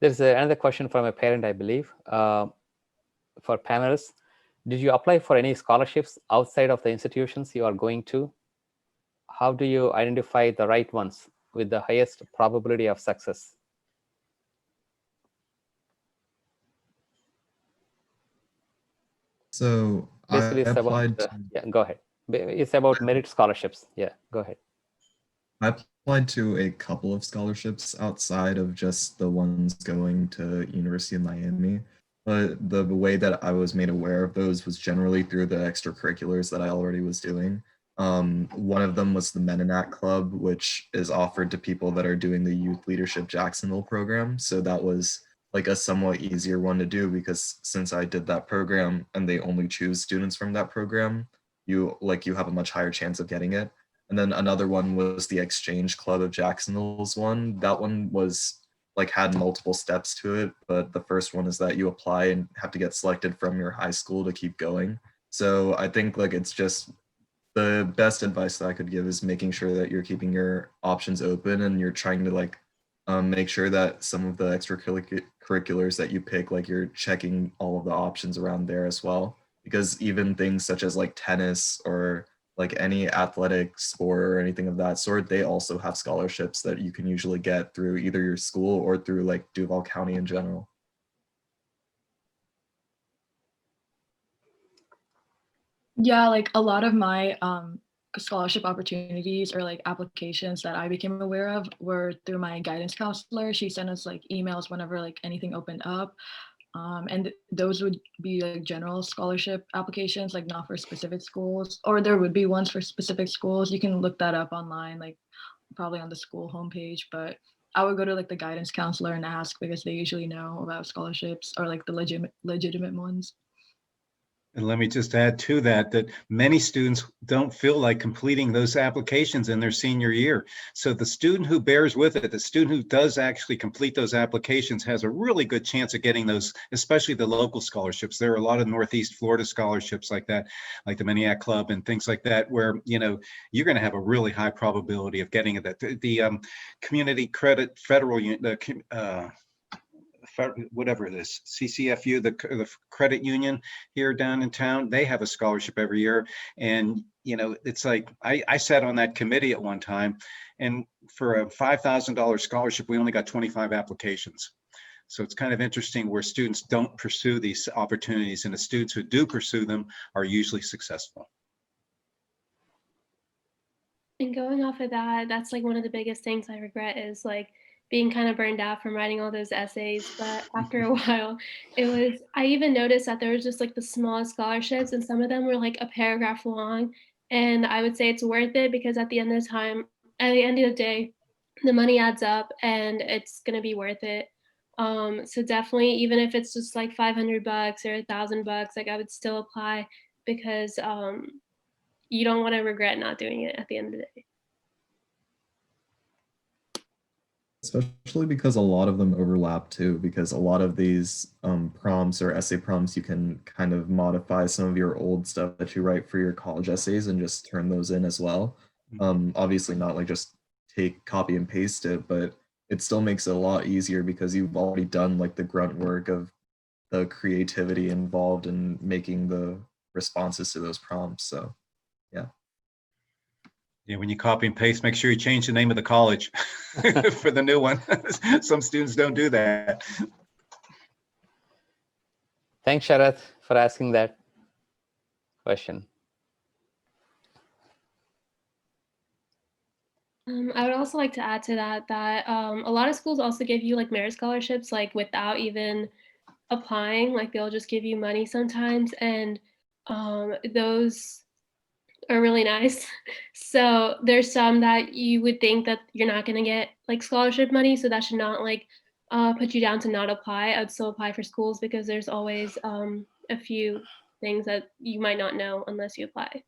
There's another question from a parent, I believe, for panelists. Did you apply for any scholarships outside of the institutions you are going to? How do you identify the right ones with the highest probability of success?
So
Basically, it's
applied.
about, yeah, go ahead. It's about merit scholarships. Yeah, go ahead.
I applied to a couple of scholarships outside of just the ones going to University of Miami. But the way that I was made aware of those was generally through the extracurriculars that I already was doing. One of them was the Mennonite Club, which is offered to people that are doing the Youth Leadership Jacksonville program. So that was like a somewhat easier one to do, because since I did that program and they only choose students from that program, you have a much higher chance of getting it. And then another one was the Exchange Club of Jacksonville's one. That one was had multiple steps to it, but the first one is that you apply and have to get selected from your high school to keep going. So I think it's just the best advice that I could give is making sure that you're keeping your options open and you're trying to make sure that some of the extracurriculars that you pick, you're checking all of the options around there as well. Because even things such as tennis or any athletic sport or anything of that sort, they also have scholarships that you can usually get through either your school or through Duval County in general.
Yeah, a lot of my scholarship opportunities or applications that I became aware of were through my guidance counselor. She sent us emails whenever anything opened up. And those would be general scholarship applications, not for specific schools, or there would be ones for specific schools. You can look that up online, probably on the school homepage, but I would go to the guidance counselor and ask, because they usually know about scholarships or the legitimate ones.
And let me just add to that, that many students don't feel like completing those applications in their senior year. So the student who bears with it, the student who does actually complete those applications has a really good chance of getting those, especially the local scholarships. There are a lot of Northeast Florida scholarships like that, like the Maniac Club and things like that, where, you're going to have a really high probability of getting it. The Community Credit Federal, whatever it is, CCFU, the credit union here down in town, they have a scholarship every year. And, it's I sat on that committee at one time, and for a $5,000 scholarship, we only got 25 applications. So it's kind of interesting where students don't pursue these opportunities, and the students who do pursue them are usually successful.
And going off of that, that's one of the biggest things I regret is being kind of burned out from writing all those essays. But after a while, I even noticed that there was just the smallest scholarships, and some of them were a paragraph long. And I would say it's worth it, because at the end of the day, the money adds up and it's going to be worth it. So definitely, even if it's just like $500 or $1,000, like I would still apply because you don't want to regret not doing it at the end of the day.
Especially because a lot of them overlap too, because a lot of these prompts or essay prompts, you can kind of modify some of your old stuff that you write for your college essays and just turn those in as well. Obviously not like just take, copy and paste it, but it still makes it a lot easier because you've already done like the grunt work of the creativity involved in making the responses to those prompts. So yeah.
Yeah, when you copy and paste, make sure you change the name of the college for the new one. Some students don't do that.
Thanks, Sharath, for asking that question.
I would also like to add to that a lot of schools also give you like merit scholarships, like without even applying, like they'll just give you money sometimes, and those are really nice. So there's some that you would think that you're not going to get like scholarship money, so that should not like put you down to not apply. I'd still apply for schools because there's always a few things that you might not know unless you apply.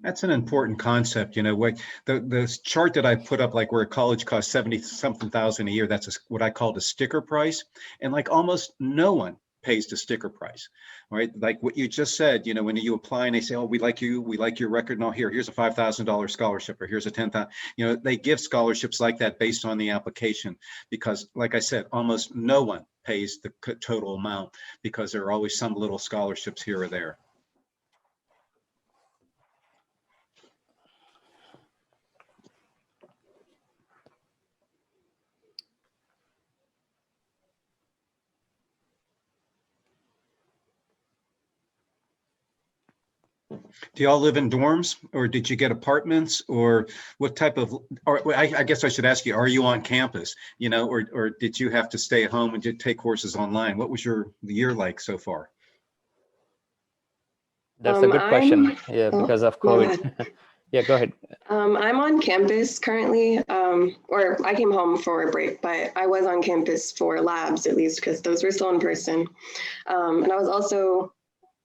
That's an important concept. You know, what the chart that I put up, like where a college costs 70-something thousand a year, that's what I call the sticker price. And like almost no one pays the sticker price, right? Like what you just said, you know, when you apply and they say, oh, we like your record. No, here's a $5,000 scholarship, or here's a 10,000, you know, they give scholarships like that based on the application, because like I said, almost no one pays the total amount because there are always some little scholarships here or there. Do y'all live in dorms, or did you get apartments, or what type of, or I guess I should ask you, are you on campus, you know, or did you have to stay at home and just take courses online? What was your year like so far?
That's a good question. Yeah, because of COVID. Yeah, go ahead.
I'm on campus currently, or I came home for a break, but I was on campus for labs at least because those were still in person. And I was also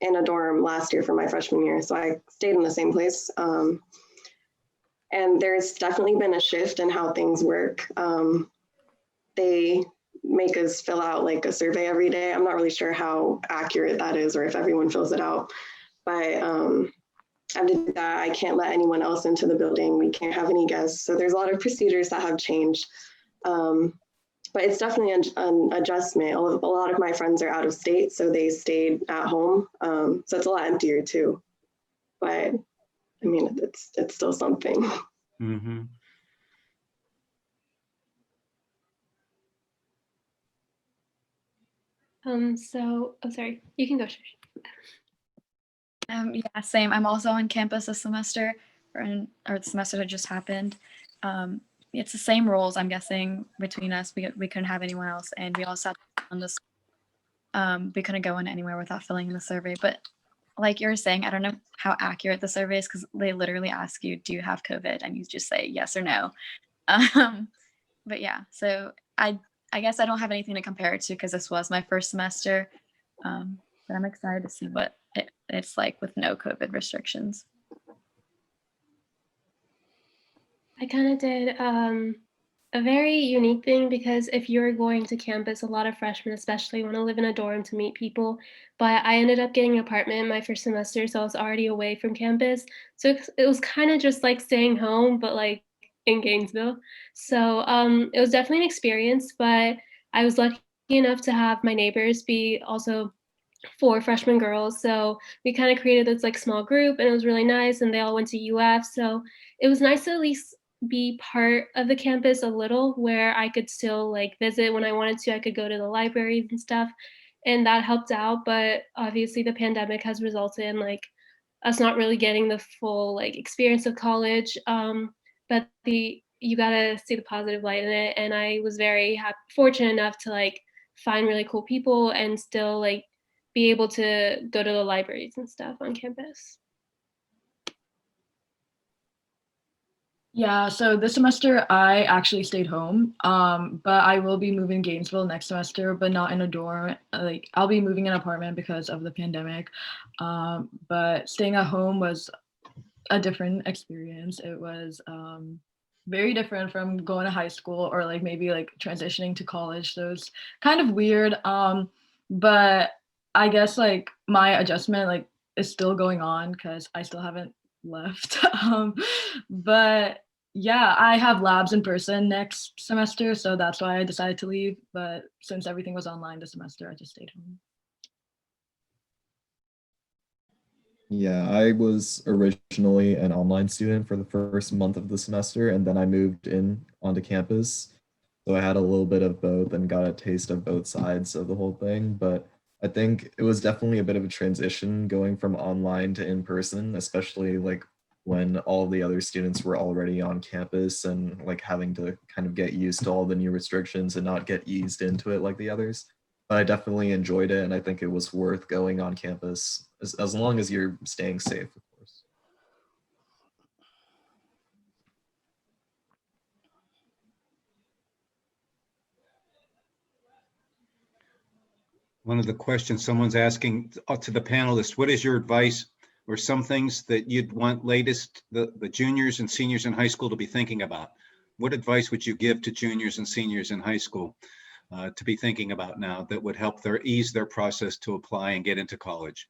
in a dorm last year for my freshman year, so I stayed in the same place. And there's definitely been a shift in how things work. They make us fill out like a survey every day. I'm not really sure how accurate that is or if everyone fills it out, but after that, I can't let anyone else into the building. We can't have any guests. So there's a lot of procedures that have changed. But it's definitely an adjustment. A lot of my friends are out of state, so they stayed at home. So it's a lot emptier too. But I mean, it's still something.
Mm-hmm.
Oh, sorry, you can go.
Yeah, same. I'm also on campus this semester, or the semester that just happened. It's the same rules, I'm guessing, between us. We couldn't have anyone else, and we also had on this. We couldn't go in anywhere without filling in the survey. But like you were saying, I don't know how accurate the survey is because they literally ask you, "Do you have COVID?" and you just say yes or no. But yeah, so I guess I don't have anything to compare it to because this was my first semester. But I'm excited to see what it's like with no COVID restrictions.
I kind of did a very unique thing because if you're going to campus, a lot of freshmen especially want to live in a dorm to meet people. But I ended up getting an apartment my first semester, so I was already away from campus. So it was kind of just like staying home, but like in Gainesville. So it was definitely an experience, but I was lucky enough to have my neighbors be also 4 freshman girls. So we kind of created this like small group and it was really nice, and they all went to UF. So it was nice to at least be part of the campus a little, where I could still like visit when I wanted to. I could go to the libraries and stuff, and that helped out. But obviously the pandemic has resulted in like us not really getting the full like experience of college. But you gotta see the positive light in it, and I was very fortunate enough to like find really cool people and still like be able to go to the libraries and stuff on campus.
Yeah, so this semester I actually stayed home, but I will be moving Gainesville next semester, but not in a dorm. Like I'll be moving in an apartment because of the pandemic. But staying at home was a different experience. It was very different from going to high school or like maybe like transitioning to college. So it's kind of weird. But I guess like my adjustment like is still going on because I still haven't left. But yeah, I have labs in person next semester, so that's why I decided to leave. But since everything was online this semester, I just stayed home.
Yeah, I was originally an online student for the first month of the semester, and then I moved in onto campus. So I had a little bit of both and got a taste of both sides of the whole thing. But I think it was definitely a bit of a transition going from online to in person, especially like when all the other students were already on campus and like having to kind of get used to all the new restrictions and not get eased into it like the others. But I definitely enjoyed it, and I think it was worth going on campus as long as you're staying safe, of course.
One of the questions someone's asking to the panelists, what is your advice or some things that you'd want latest the juniors and seniors in high school to be thinking about? What advice would you give to juniors and seniors in high school to be thinking about now that would help ease their process to apply and get into college?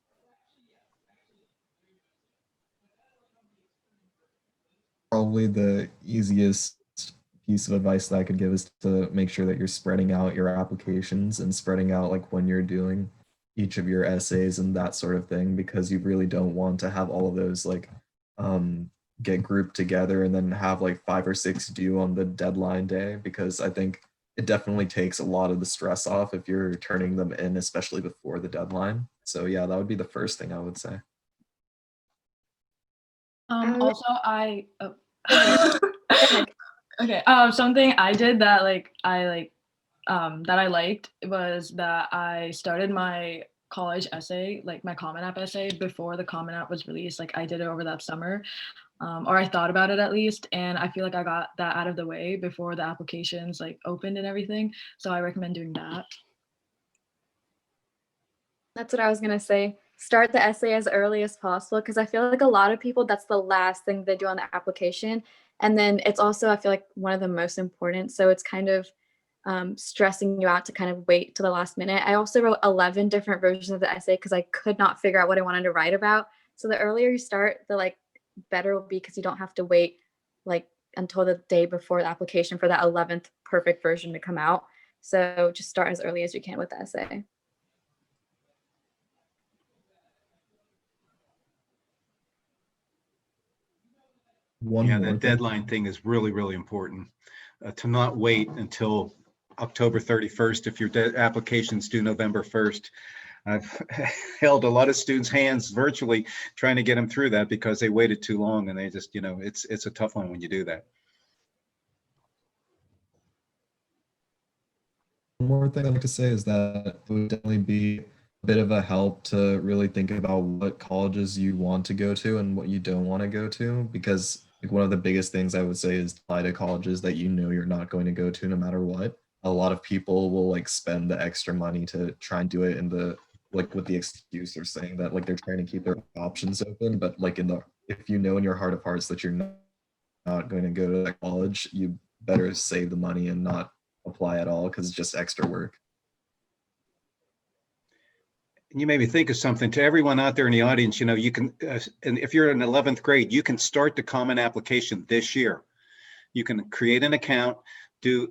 Probably the easiest piece of advice that I could give is to make sure that you're spreading out your applications and spreading out like when you're doing each of your essays and that sort of thing, because you really don't want to have all of those like get grouped together and then have like 5 or 6 due on the deadline day, because I think it definitely takes a lot of the stress off if you're turning them in, especially before the deadline. So yeah, that would be the first thing I would say.
Also, okay. Something I did that that I liked was that I started my college essay, like my Common App essay, before the Common App was released. Like I did it over that summer, or I thought about it at least, and I feel like I got that out of the way before the applications like opened and everything. So I recommend doing that.
That's what I was gonna say. Start the essay as early as possible, because I feel like a lot of people, that's the last thing they do on the application. And then it's also, I feel like, one of the most important. So it's kind of stressing you out to kind of wait to the last minute. I also wrote 11 different versions of the essay because I could not figure out what I wanted to write about. So the earlier you start, the like better it will be, because you don't have to wait like until the day before the application for that 11th perfect version to come out. So just start as early as you can with the essay.
Yeah, that deadline thing is really, really important, to not wait until October 31st if your application's due November 1st. I've held a lot of students' hands virtually trying to get them through that because they waited too long, and they just, it's a tough one when you do that.
One more thing I'd like to say is that it would definitely be a bit of a help to really think about what colleges you want to go to and what you don't want to go to, because like one of the biggest things I would say is apply to colleges that you know you're not going to go to no matter what. A lot of people will like spend the extra money to try and do it in the like with the excuse or saying that like they're trying to keep their options open, but like if you know in your heart of hearts that you're not going to go to that college, you better save the money and not apply at all, because it's just extra work.
And you made me think of something. To everyone out there in the audience, you can, and if you're in 11th grade, you can start the Common Application this year. You can create an account,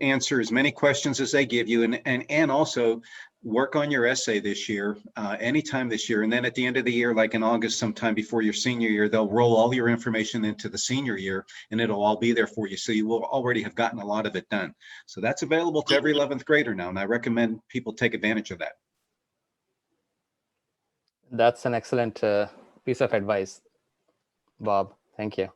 answer as many questions as they give you, and also work on your essay this year, anytime this year. And then at the end of the year, like in August, sometime before your senior year, they'll roll all your information into the senior year, and it'll all be there for you. So you will already have gotten a lot of it done. So that's available to every 11th grader now, and I recommend people take advantage of that.
That's an excellent piece of advice, Bob. Thank you.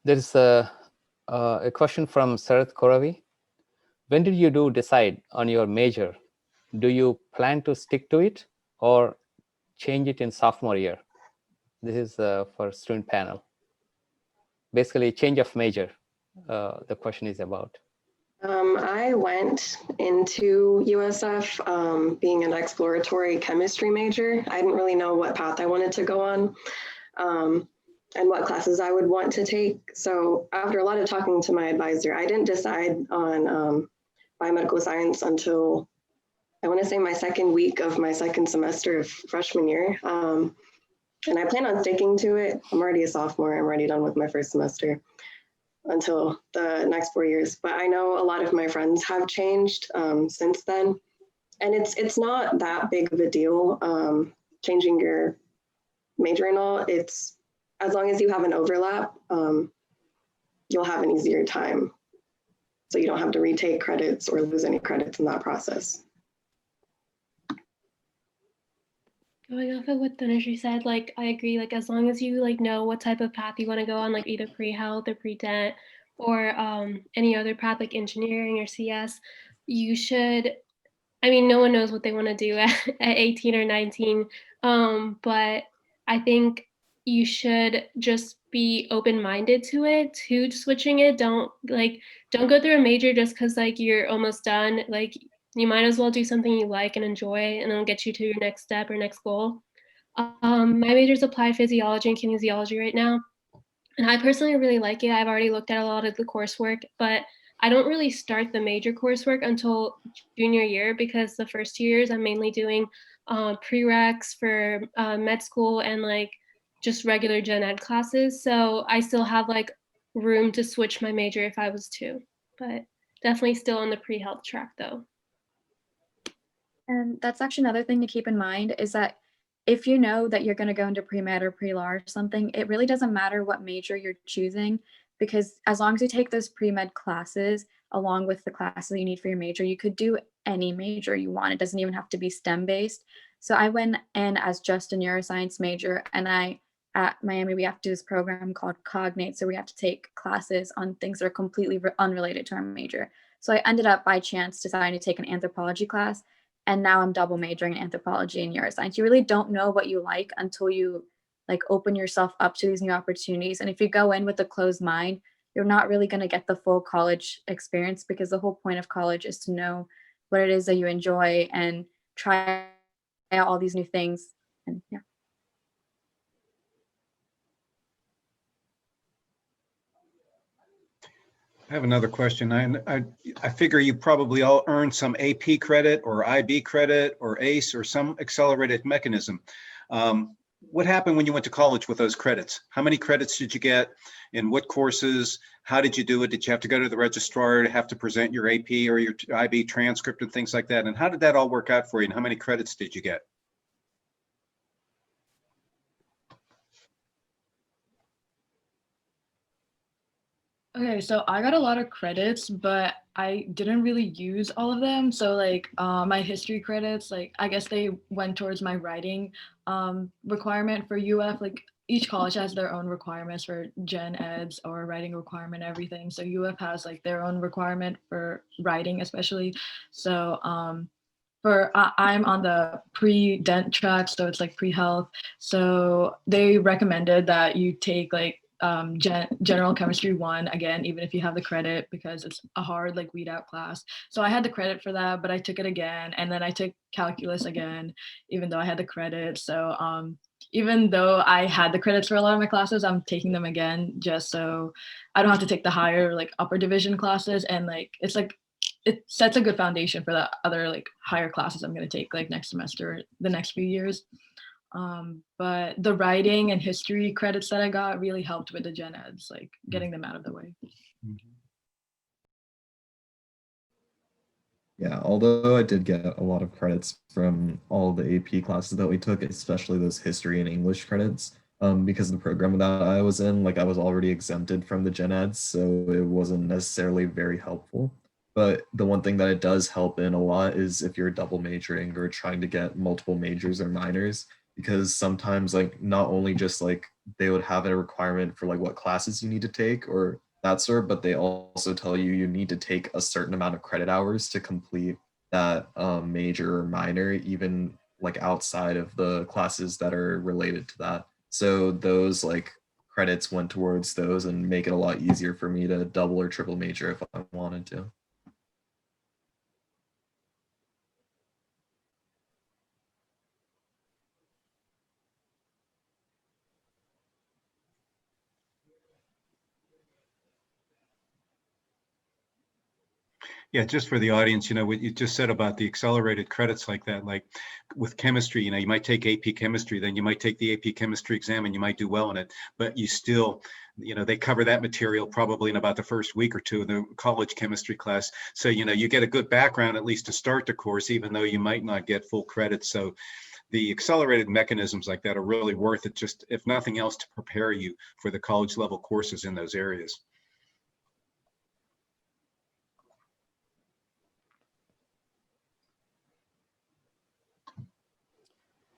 There's a question from Sarath Koravi. When did you decide on your major? Do you plan to stick to it, or change it in sophomore year? This is for student panel. Basically, change of major. The question is about.
I went into USF being an exploratory chemistry major. I didn't really know what path I wanted to go on and what classes I would want to take. So after a lot of talking to my advisor, I didn't decide on biomedical science until I want to say my second week of my second semester of freshman year. And I plan on sticking to it. I'm already a sophomore. I'm already done with my first semester until the next 4 years. But I know a lot of my friends have changed since then. And it's not that big of a deal changing your major and all. It's as long as you have an overlap, you'll have an easier time. So you don't have to retake credits or lose any credits in that process.
Going off of what Dhanashree said, like I agree, like as long as you like know what type of path you want to go on, like either pre-health or pre-dent or any other path like engineering or CS, you should, I mean, no one knows what they want to do at 18 or 19, but I think you should just be open-minded to it, to switching it. Don't go through a major just because like you're almost done. Like you might as well do something you like and enjoy, and it'll get you to your next step or next goal. My major is applied physiology and kinesiology right now, and I personally really like it. I've already looked at a lot of the coursework, but I don't really start the major coursework until junior year because the first 2 years I'm mainly doing prereqs for med school and like just regular gen ed classes. So I still have like room to switch my major if I was to, but definitely still on the pre-health track though.
And that's actually another thing to keep in mind is that if you know that you're going to go into pre-med or pre-law or something, it really doesn't matter what major you're choosing, because as long as you take those pre-med classes along with the classes you need for your major, you could do any major you want. It doesn't even have to be STEM based. So I went in as just a neuroscience major, and at Miami, we have to do this program called Cognate. So we have to take classes on things that are completely unrelated to our major. So I ended up by chance deciding to take an anthropology class. And now I'm double majoring in anthropology and neuroscience. You really don't know what you like until you like open yourself up to these new opportunities. And if you go in with a closed mind, you're not really going to get the full college experience, because the whole point of college is to know what it is that you enjoy and try out all these new things. And yeah.
I have another question. I figure you probably all earned some AP credit or IB credit or ACE or some accelerated mechanism. What happened when you went to college with those credits? How many credits did you get? In what courses? How did you do it? Did you have to go to the registrar to have to present your AP or your IB transcript and things like that? And how did that all work out for you? And how many credits did you get?
Okay, so I got a lot of credits, but I didn't really use all of them. So like my history credits, like I guess they went towards my writing requirement for UF. Like each college has their own requirements for gen eds or writing requirement, everything. So UF has like their own requirement for writing, especially. So I'm on the pre-dent track, so it's like pre-health. So they recommended that you take like general chemistry 1 again, even if you have the credit, because it's a hard like weed out class. So I had the credit for that, but I took it again, and then I took calculus again, even though I had the credit. So even though I had the credits for a lot of my classes, I'm taking them again just so I don't have to take the higher like upper division classes, and like it's like it sets a good foundation for the other like higher classes I'm going to take like next semester, the next few years. But the writing and history credits that I got really helped with the gen eds, like getting them out of the way.
Yeah, although I did get a lot of credits from all the AP classes that we took, especially those history and English credits, because the program that I was in, like I was already exempted from the gen eds, so it wasn't necessarily very helpful. But the one thing that it does help in a lot is if you're double majoring or trying to get multiple majors or minors, because sometimes like not only just like they would have a requirement for like what classes you need to take or that sort, but they also tell you you need to take a certain amount of credit hours to complete that major or minor, even like outside of the classes that are related to that. So those like credits went towards those and make it a lot easier for me to double or triple major if I wanted to.
Yeah, just for the audience, what you just said about the accelerated credits like that, like with chemistry, you might take AP chemistry, then you might take the AP chemistry exam and you might do well in it, but you still, they cover that material probably in about the first week or two of the college chemistry class. So, you get a good background at least to start the course, even though you might not get full credit. So the accelerated mechanisms like that are really worth it, just if nothing else, to prepare you for the college level courses in those areas.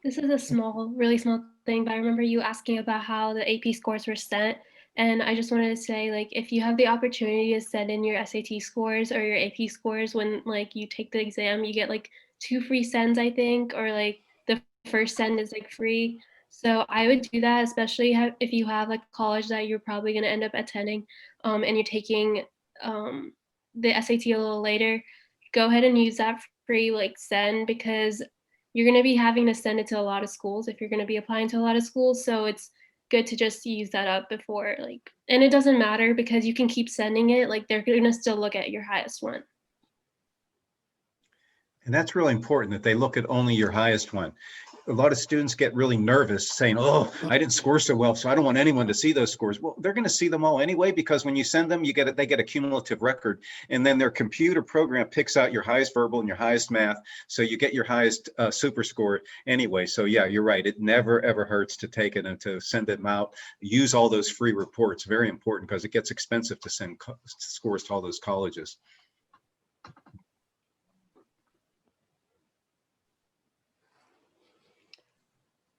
This is a really small thing, but I remember you asking about how the AP scores were sent. And I just wanted to say, like, if you have the opportunity to send in your SAT scores or your AP scores when like you take the exam, you get like 2 free sends, I think, or like the first send is like free. So I would do that, especially if you have like college that you're probably going to end up attending, and you're taking the SAT a little later. Go ahead and use that free like send, because you're going to be having to send it to a lot of schools if you're going to be applying to a lot of schools. So it's good to just use that up before, like, and it doesn't matter because you can keep sending it. Like, they're going to still look at your highest one.
And that's really important, that they look at only your highest one. A lot of students get really nervous saying, oh, I didn't score so well, so I don't want anyone to see those scores. Well, they're going to see them all anyway, because when you send them, they get a cumulative record, and then their computer program picks out your highest verbal and your highest math. So you get your highest super score anyway. So yeah, you're right. It never, ever hurts to take it and to send them out. Use all those free reports. Very important, because it gets expensive to send scores to all those colleges.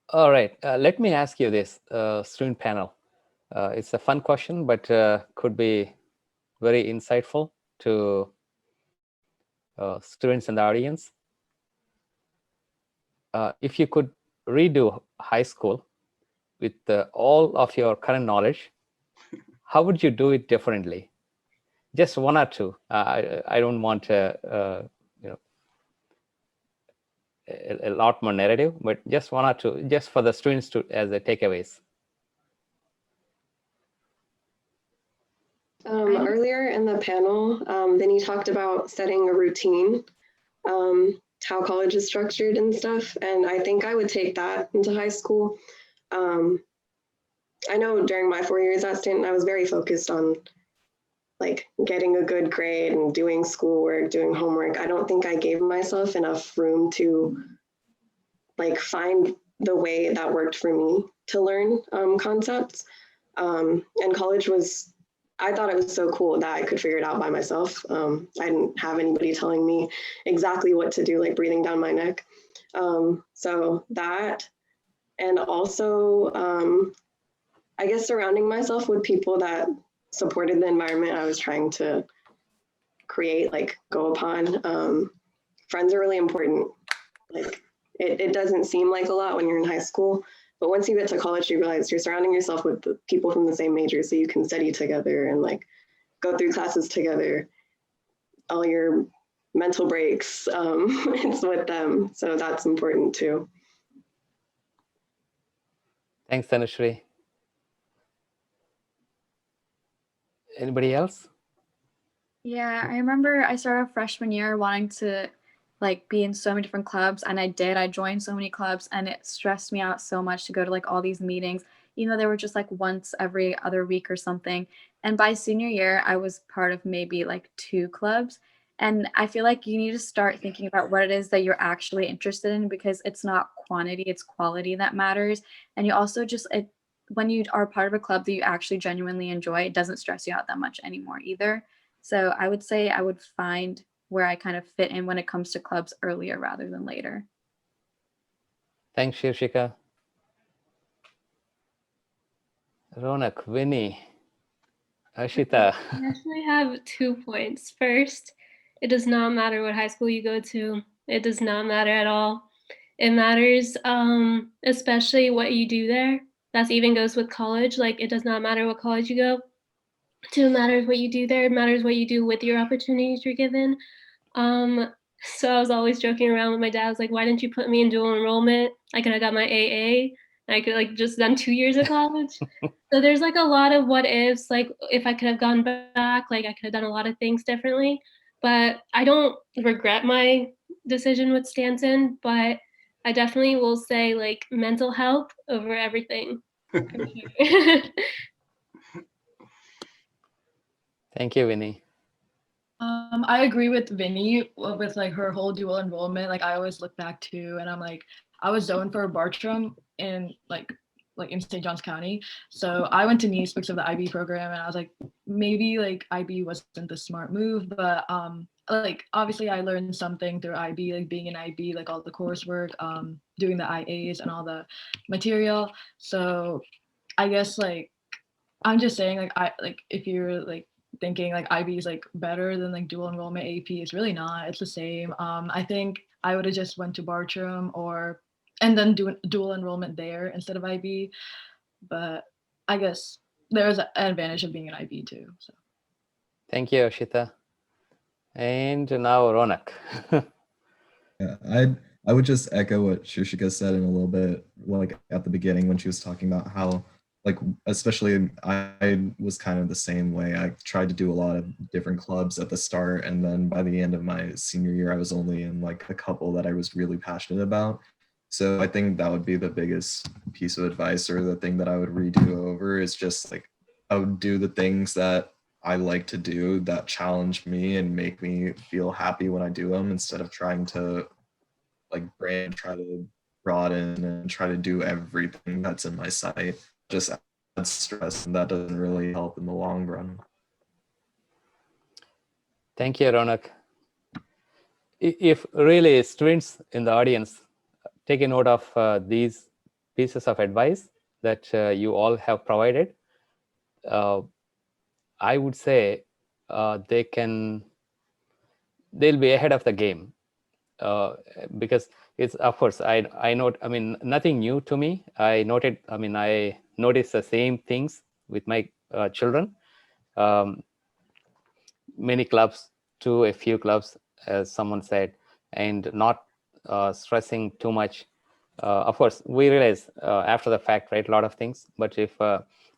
All right, let me ask you this, student panel. It's a fun question, but could be very insightful to students in the audience. If you could redo high school with all of your current knowledge, how would you do it differently? Just one or two. I don't want a lot more narrative, but just one or two, just for the students to as a takeaways.
Earlier in the panel, Vinny talked about setting a routine, how college is structured and stuff. And I think I would take that into high school. I know during my 4 years at Stanton, I was very focused on like getting a good grade and doing schoolwork, doing homework. I don't think I gave myself enough room to like find the way that worked for me to learn concepts. And college I thought it was so cool that I could figure it out by myself. I didn't have anybody telling me exactly what to do, like breathing down my neck. So that, and also, I guess surrounding myself with people that supported the environment I was trying to create, like go upon. Friends are really important. Like it doesn't seem like a lot when you're in high school, but once you get to college, you realize you're surrounding yourself with the people from the same major, so you can study together and like go through classes together. All your mental breaks, it's with them. So that's important too.
Thanks, Tanushree. Anybody else?
Yeah, I remember I started freshman year wanting to like be in so many different clubs, and I did. I joined so many clubs, and it stressed me out so much to go to like all these meetings, even though they were just like once every other week or something. And by senior year, I was part of maybe like 2 clubs. And I feel like you need to start thinking about what it is that you're actually interested in, because it's not quantity, it's quality that matters. And you also just, when you are part of a club that you actually genuinely enjoy, it doesn't stress you out that much anymore either. So I would say I would find where I kind of fit in when it comes to clubs earlier rather than later.
Thanks, Shirshika. Ronak, Vinny, Ashita.
I actually have 2 points. First, it does not matter what high school you go to. It does not matter at all. it matters, especially what you do there. That even goes with college. Like, it does not matter what college you go to, it matters what you do there. It matters what you do with your opportunities you're given. So I was always joking around with my dad. I was like, why didn't you put me in dual enrollment? I could have got my AA. I could like just done 2 years of college. So there's like a lot of what ifs. Like, if I could have gone back, like I could have done a lot of things differently. But I don't regret my decision with Stanton, but I definitely will say like mental health over everything.
Thank you, Winnie.
I agree with Vinny with like her whole dual enrollment. Like, I always look back to, and I'm like, I was zoned for Bartram in like in St. Johns County. So I went to Nice because of the IB program, and I was like, maybe like IB wasn't the smart move, but like obviously I learned something through IB, like being in IB, like all the coursework, doing the IAs and all the material. So I guess like I'm just saying like if you're like thinking like IB is like better than like dual enrollment AP, it's really not. It's the same. I think I would have just went to Bartram and then do dual enrollment there instead of IB. But I guess there's an advantage of being an IB too. So.
Thank you, Ashita. And now Ronak.
Yeah, I would just echo what Shushika said in a little bit, like at the beginning when she was talking about how, like, especially I was kind of the same way. I tried to do a lot of different clubs at the start, and then by the end of my senior year, I was only in like a couple that I was really passionate about. So I think that would be the biggest piece of advice, or the thing that I would redo over, is just like I would do the things that I like to do that challenge me and make me feel happy when I do them, instead of trying to like try to broaden and try to do everything that's in my sight. Just adds stress, and that doesn't really help in the long run.
Thank you, Ronak. If really students in the audience take a note of these pieces of advice that you all have provided, I would say they'll be ahead of the game, because it's, of course, I note, I mean, nothing new to me. I noticed the same things with my children. Many clubs to a few clubs, as someone said, and not stressing too much. Of course, we realize after the fact, right, a lot of things. But if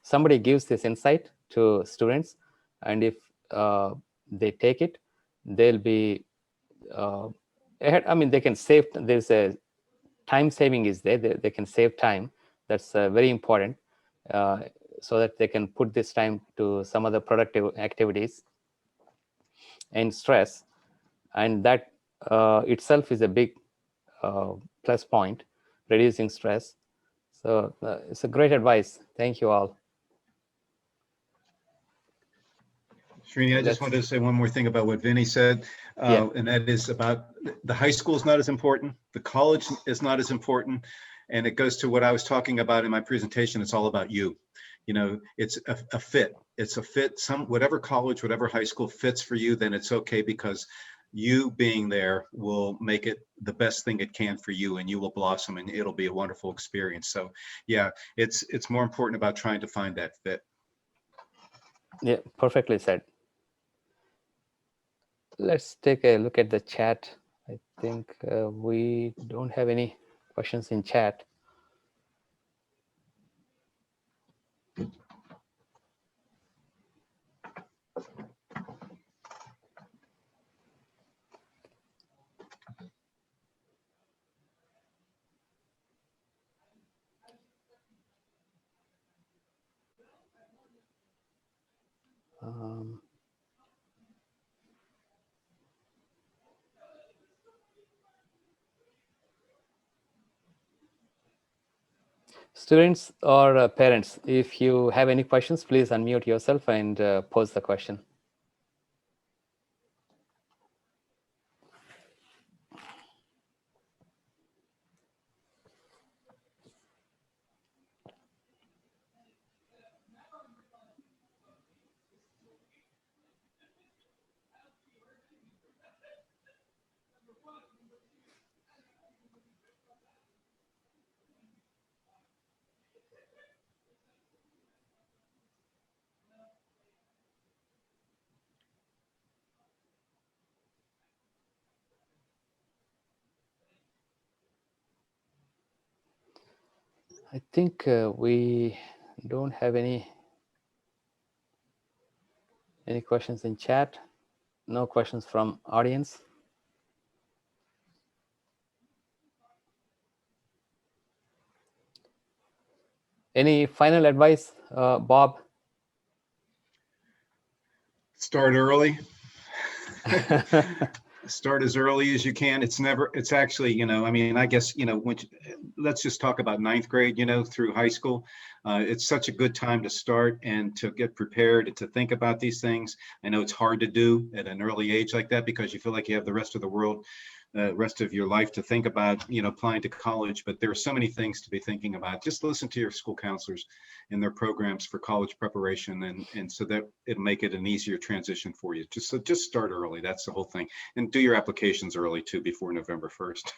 somebody gives this insight to students, and if they take it, they'll be ahead. I mean, they can save. There's a time saving is there. They can save time. That's very important, so that they can put this time to some other productive activities and stress, and that itself is a big plus point, reducing stress. So it's a great advice. Thank you all.
Srini, I just wanted to say one more thing about what Vinny said, and that is about the high school is not as important, the college is not as important, and it goes to what I was talking about in my presentation. It's all about you. You know, it's a fit. It's a fit. Whatever college, whatever high school fits for you, then it's okay, because you being there will make it the best thing it can for you, and you will blossom, and it'll be a wonderful experience. So yeah, it's more important about trying to find that fit.
Yeah, perfectly said. Let's take a look at the chat. I think we don't have any questions in chat. Students or parents, if you have any questions, please unmute yourself and pose the question. I think we don't have any questions in chat. No questions from audience. Any final advice, Bob?
Start early. Start as early as you can. It's actually, you know, I mean, I guess, you know, let's just talk about ninth grade, you know, through high school. It's such a good time to start and to get prepared and to think about these things. I know it's hard to do at an early age like that because you feel like you have the rest of the world, rest of your life to think about, you know, applying to college, but there are so many things to be thinking about. Just listen to your school counselors and their programs for college preparation, and so that it'll make it an easier transition for you. Just start early. That's the whole thing. And do your applications early too, before November 1st.